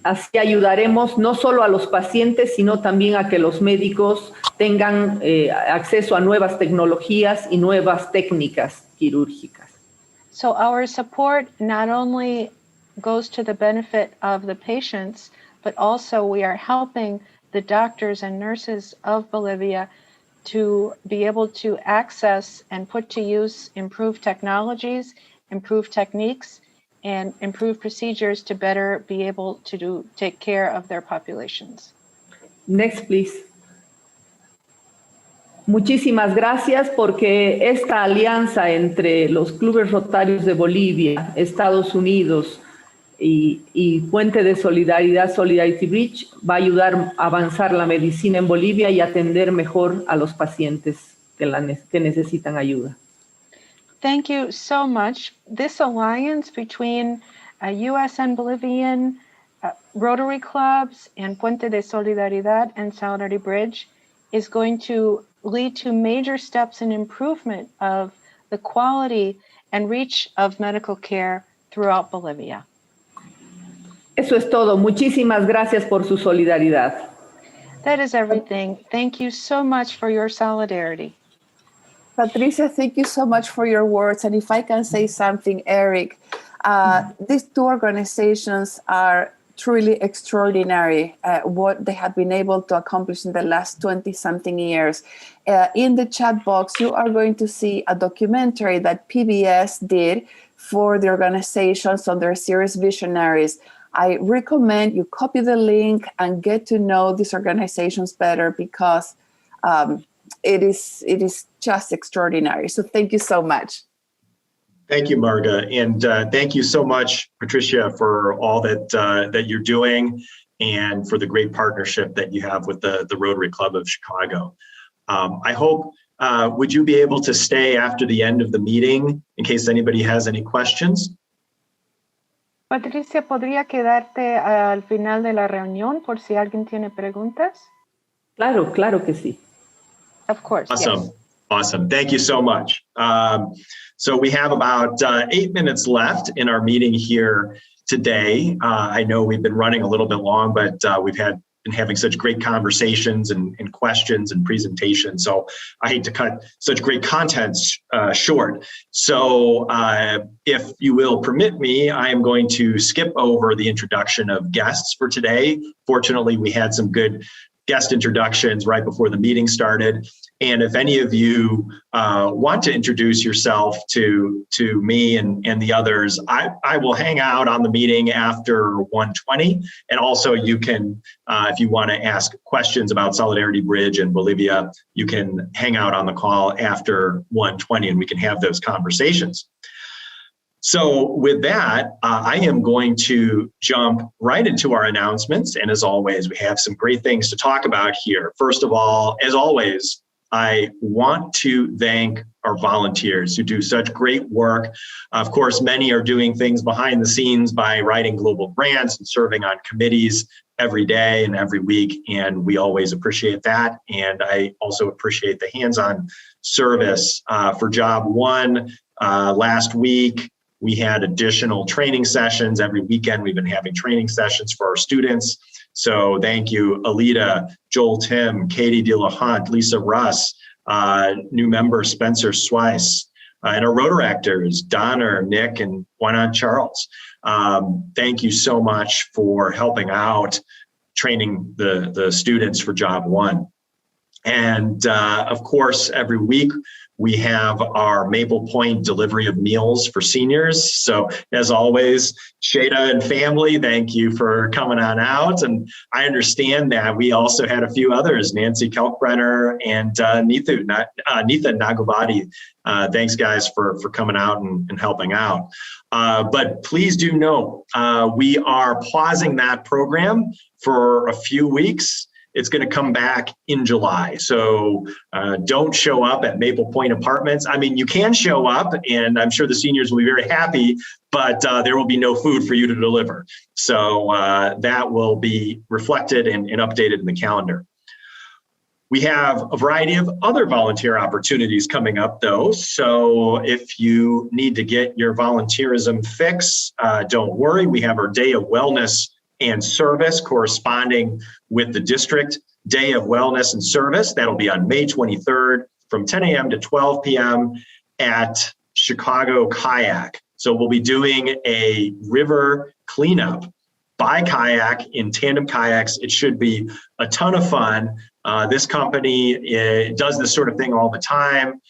G: Así ayudaremos no solo a los pacientes, sino también a que los médicos tengan acceso a nuevas tecnologías y nuevas técnicas quirúrgicas.
H: So our support not only goes to the benefit of the patients, but also we are helping the doctors and nurses of Bolivia to be able to access and put to use improved technologies, improved techniques, and improved procedures to better be able to take care of their populations.
G: Next, please. Muchísimas gracias porque esta alianza entre los clubes rotarios de Bolivia, Estados Unidos y Puente de Solidaridad, Solidarity Bridge, va a ayudar a avanzar la medicina en Bolivia y atender mejor a los pacientes que necesitan ayuda.
H: Thank you so much. This alliance between U.S. and Bolivian Rotary clubs and Puente de Solidaridad and Solidarity Bridge is going to lead to major steps in improvement of the quality and reach of medical care throughout Bolivia.
G: Eso es todo. Muchísimas gracias por su solidaridad.
H: That is everything. Thank you so much for your solidarity.
D: Patricia, thank you so much for your words. And if I can say something, Eric, these 2 organizations are truly extraordinary, what they have been able to accomplish in the last 20-something years. In the chat box, you are going to see a documentary that PBS did for the organizations on their series Visionaries. I recommend you copy the link and get to know these organizations better because it is just extraordinary. So thank you so much.
A: Thank you, Marga. And thank you so much, Patricia, for all that you're doing and for the great partnership that you have with the Rotary Club of Chicago. I hope, would you be able to stay after the end of the meeting in case anybody has any questions?
H: Patricia, ¿podría quedarte al final de la reunión por si alguien tiene preguntas?
G: Claro, claro que sí.
H: Of course.
A: Awesome.
H: Yes.
A: Awesome. Thank you so much. So we have about 8 minutes left in our meeting here today. I know we've been running a little bit long, but we've been having such great conversations and questions and presentations. So I hate to cut such great content short. So if you will permit me, I am going to skip over the introduction of guests for today. Fortunately, we had some good guest introductions right before the meeting started. And if any of you want to introduce yourself to me and the others, I will hang out on the meeting after 1:20. And also you can, if you want to ask questions about Solidarity Bridge and Bolivia, you can hang out on the call after 1:20 and we can have those conversations. So with that, I am going to jump right into our announcements. And as always, we have some great things to talk about here. First of all, as always, I want to thank our volunteers who do such great work. Of course, many are doing things behind the scenes by writing global grants and serving on committees every day and every week, and we always appreciate that. And I also appreciate the hands-on service for Job 1. Last week, we had additional training sessions. Every weekend, we've been having training sessions for our students. So thank you, Alita, Joel Tim, Katie De La Hunt, Lisa Russ, new member Spencer Swice, and our Rotaractors, Donner, Nick, and Juan Charles. Thank you so much for helping out training the students for Job 1. And of course, every week We have our Maple Point delivery of meals for seniors. So as always, Shada and family, thank you for coming on out. And I understand that we also had a few others, Nancy Kelkbrenner and Nitha Nagavati. Thanks guys for coming out and helping out. But please do know, we are pausing that program for a few weeks. It's going to come back in July. So don't show up at Maple Point Apartments. I mean, you can show up and I'm sure the seniors will be very happy, but there will be no food for you to deliver. So that will be reflected and updated in the calendar. We have a variety of other volunteer opportunities coming up though. So if you need to get your volunteerism fix, don't worry. We have our Day of Wellness and Service corresponding with the district Day of Wellness and Service. That'll be on May 23rd from 10 a.m. to 12 p.m. at Chicago Kayak. So we'll be doing a river cleanup by kayak in tandem kayaks. It should be a ton of fun. This company does this sort of thing all the time.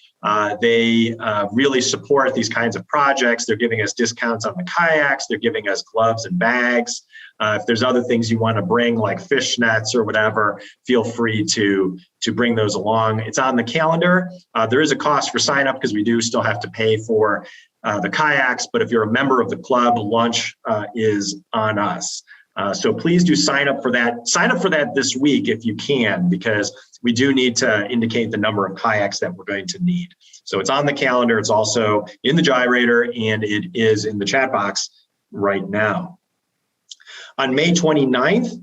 A: They really support these kinds of projects. They're giving us discounts on the kayaks. They're giving us gloves and bags. If there's other things you want to bring, like fish nets or whatever, feel free to bring those along. It's on the calendar. There is a cost for sign up because we do still have to pay for the kayaks. But if you're a member of the club, lunch is on us. So please do sign up for that. Sign up for that this week if you can, because we do need to indicate the number of kayaks that we're going to need. So it's on the calendar. It's also in the gyrator and it is in the chat box right now. On May 29th,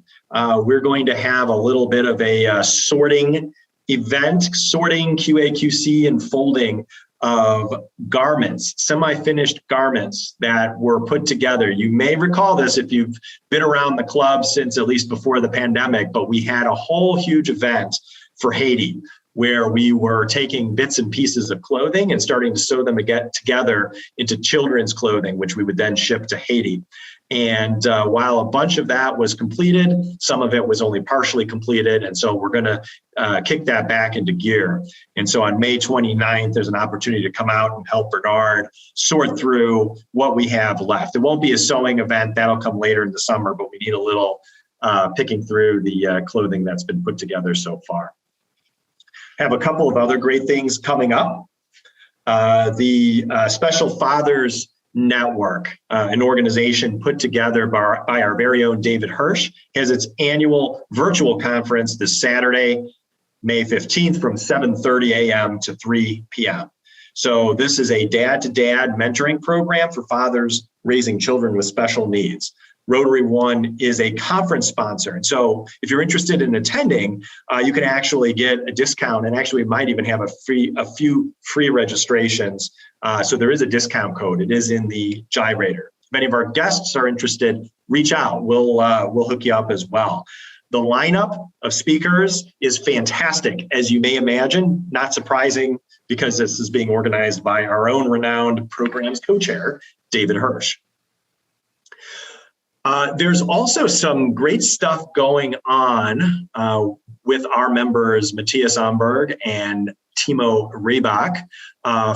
A: we're going to have a little bit of a sorting event, sorting, QA, QC, and folding of garments, semi-finished garments that were put together. You may recall this if you've been around the club since at least before the pandemic, but we had a whole huge event for Haiti where we were taking bits and pieces of clothing and starting to sew them together into children's clothing, which we would then ship to Haiti. And while a bunch of that was completed, some of it was only partially completed. And so we're going to kick that back into gear. And so on May 29th, there's an opportunity to come out and help Bernard sort through what we have left. It won't be a sewing event. That'll come later in the summer, but we need a little picking through the clothing that's been put together so far. Have a couple of other great things coming up. The Special Fathers Network, an organization put together by our very own David Hirsch, has its annual virtual conference this Saturday, May 15th from 7:30 a.m. to 3 p.m. So this is a dad-to-dad mentoring program for fathers raising children with special needs. Rotary One is a conference sponsor. And so if you're interested in attending, you can actually get a discount and actually might even have a few free registrations. So there is a discount code. It is in the gyrator. If any of our guests are interested, reach out. We'll hook you up as well. The lineup of speakers is fantastic, as you may imagine. Not surprising because this is being organized by our own renowned programs co-chair, David Hirsch. There's also some great stuff going on with our members, Matthias Amberg and Timo Rehbach,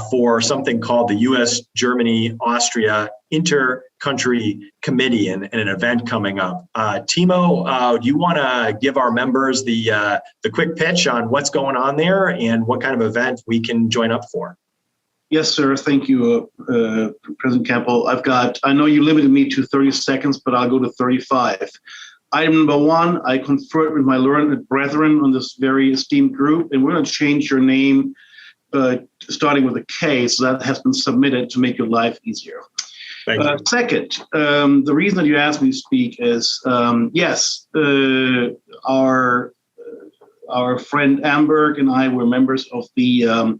A: for something called the U.S., Germany, Austria Inter-Country Committee and an event coming up. Timo, do you want to give our members the quick pitch on what's going on there and what kind of event we can join up for?
I: Yes, sir. Thank you, President Campbell. I know you limited me to 30 seconds, but I'll go to 35. Item number one, I conferred with my learned brethren on this very esteemed group, and we're going to change your name starting with a K, so that has been submitted to make your life easier.
A: Thank you.
I: Second, the reason that you asked me to speak is, yes, our friend Amberg and I were members of the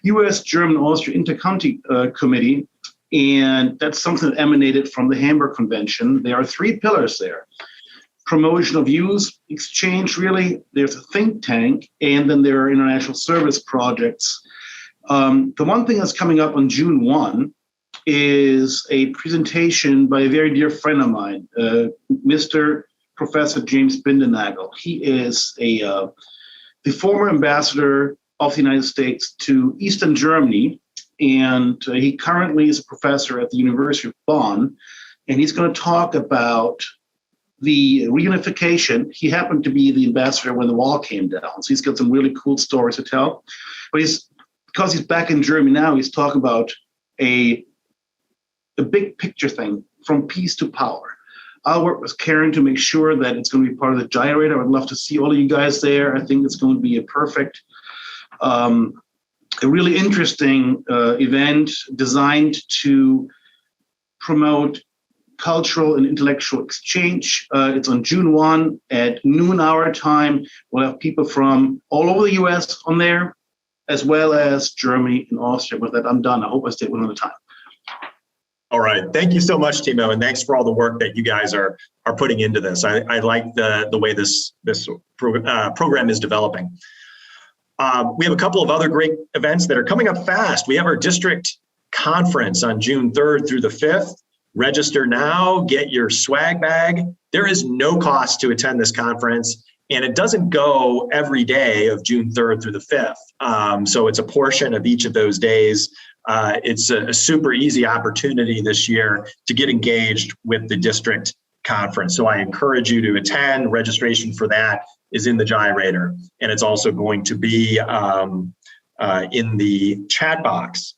I: U.S., German, Austria Intercounty Committee, and that's something that emanated from the Hamburg Convention. There are three pillars there. Promotion of youth exchange, really. There's a think tank, and then there are international service projects. The one thing that's coming up on June 1 is a presentation by a very dear friend of mine, Mr. Professor James Bindenagel. He is the former ambassador of the United States to Eastern Germany. And he currently is a professor at the University of Bonn. And he's going to talk about the reunification. He happened to be the ambassador when the wall came down. So he's got some really cool stories to tell. But because he's back in Germany now, he's talking about a big picture thing, from peace to power. I'll work with Karen to make sure that it's going to be part of the gyrator. I would love to see all of you guys there. I think it's going to be a perfect, a really interesting event designed to promote cultural and intellectual exchange. It's on June 1 at noon our time. We'll have people from all over the US on there, as well as Germany and Austria. With that, I'm done. I hope I stayed within the time.
A: All right. Thank you so much, Timo, and thanks for all the work that you guys are putting into this. I like the way this program is developing. We have a couple of other great events that are coming up fast. We have our district conference on June 3rd through the 5th. Register now, get your swag bag. There is no cost to attend this conference, and it doesn't go every day of June 3rd through the 5th. So it's a portion of each of those days. It's a super easy opportunity this year to get engaged with the district conference. So I encourage you to attend. Registration for that is in the gyrator, and it's also going to be in the chat box.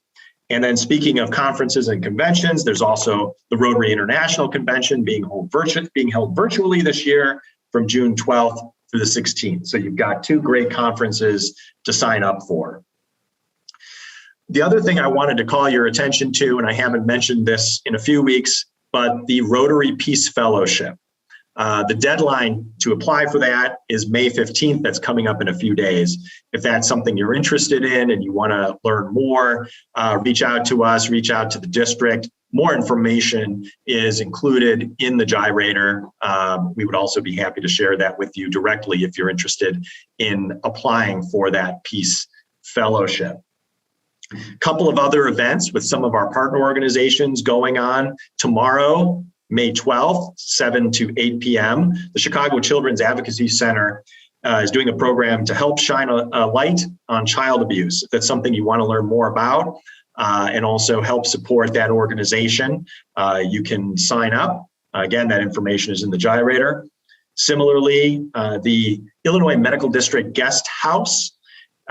A: And then speaking of conferences and conventions, there's also the Rotary International Convention being held virtually this year from June 12th through the 16th. So you've got two great conferences to sign up for. The other thing I wanted to call your attention to, and I haven't mentioned this in a few weeks, but the Rotary Peace Fellowship. The deadline to apply for that is May 15th. That's coming up in a few days. If that's something you're interested in and you want to learn more, reach out to us, reach out to the district. More information is included in the gyrator. We would also be happy to share that with you directly if you're interested in applying for that Peace Fellowship. A couple of other events with some of our partner organizations going on tomorrow, May 12th, 7 to 8 p.m. The Chicago Children's Advocacy Center is doing a program to help shine a light on child abuse. If that's something you want to learn more about and also help support that organization, you can sign up. Again, that information is in the gyrator. Similarly, the Illinois Medical District Guest House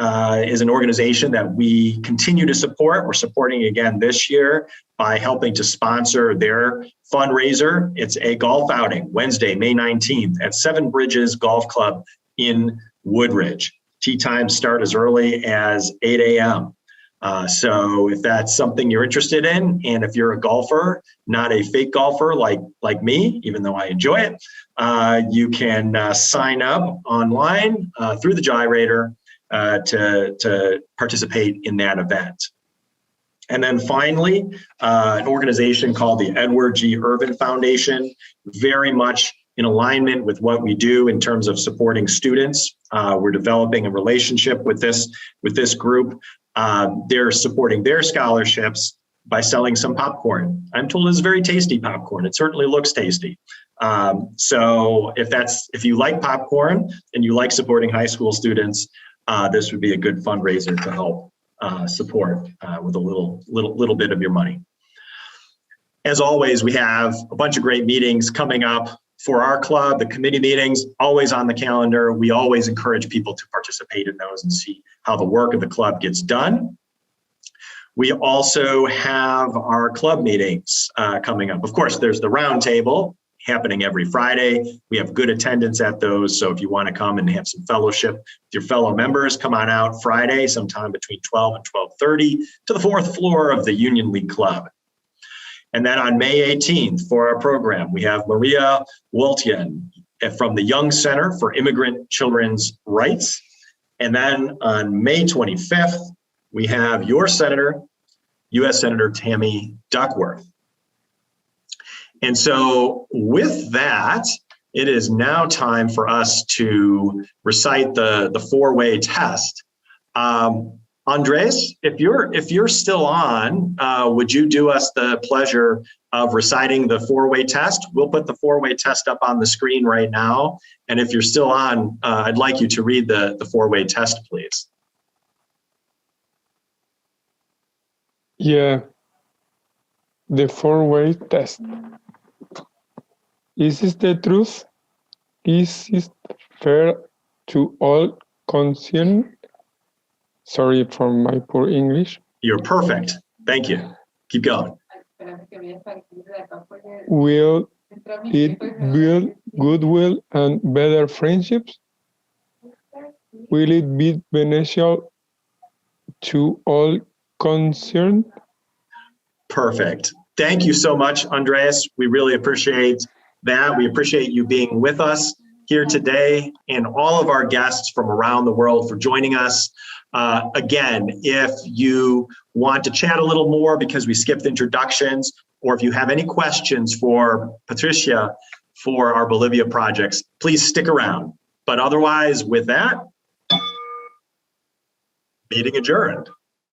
A: is an organization that we continue to support. We're supporting again this year by helping to sponsor their fundraiser. It's a golf outing Wednesday, May 19th at Seven Bridges Golf Club in Woodridge. Tee times start as early as 8 a.m. So if that's something you're interested in, and if you're a golfer, not a fake golfer like me, even though I enjoy it, you can sign up online through the gyrator to participate in that event. And then finally, an organization called the Edward G. Irvin Foundation, very much in alignment with what we do in terms of supporting students. We're developing a relationship with this group. They're supporting their scholarships by selling some popcorn. I'm told it's very tasty popcorn. It certainly looks tasty. So if you like popcorn and you like supporting high school students, this would be a good fundraiser to help support with a little bit of your money. As always, we have a bunch of great meetings coming up for our club. The committee meetings always on the calendar. We always encourage people to participate in those and see how the work of the club gets done. We also have our club meetings coming up. Of course, there's the roundtable happening every Friday. We have good attendance at those. So if you want to come and have some fellowship with your fellow members, come on out Friday, sometime between 12 and 12:30 to the 4th floor of the Union League Club. And then on May 18th for our program, we have Maria Woltian from the Young Center for Immigrant Children's Rights. And then on May 25th, we have your senator, U.S. Senator Tammy Duckworth. And so with that, it is now time for us to recite the four-way test. Andres, if you're still on, would you do us the pleasure of reciting the four-way test? We'll put the four-way test up on the screen right now. And if you're still on, I'd like you to read the four-way test, please.
J: Yeah. The four-way test. Is this the truth? Is it fair to all concerned? Sorry for my poor English.
A: You're perfect. Thank you. Keep going.
J: Will it build goodwill and better friendships? Will it be beneficial to all concerned?
A: Perfect. Thank you so much, Andreas. We really appreciate that. We appreciate you being with us here today and all of our guests from around the world for joining us. Again, if you want to chat a little more because we skipped introductions, or if you have any questions for Patricia for our Bolivia projects, please stick around. But otherwise, with that, meeting adjourned.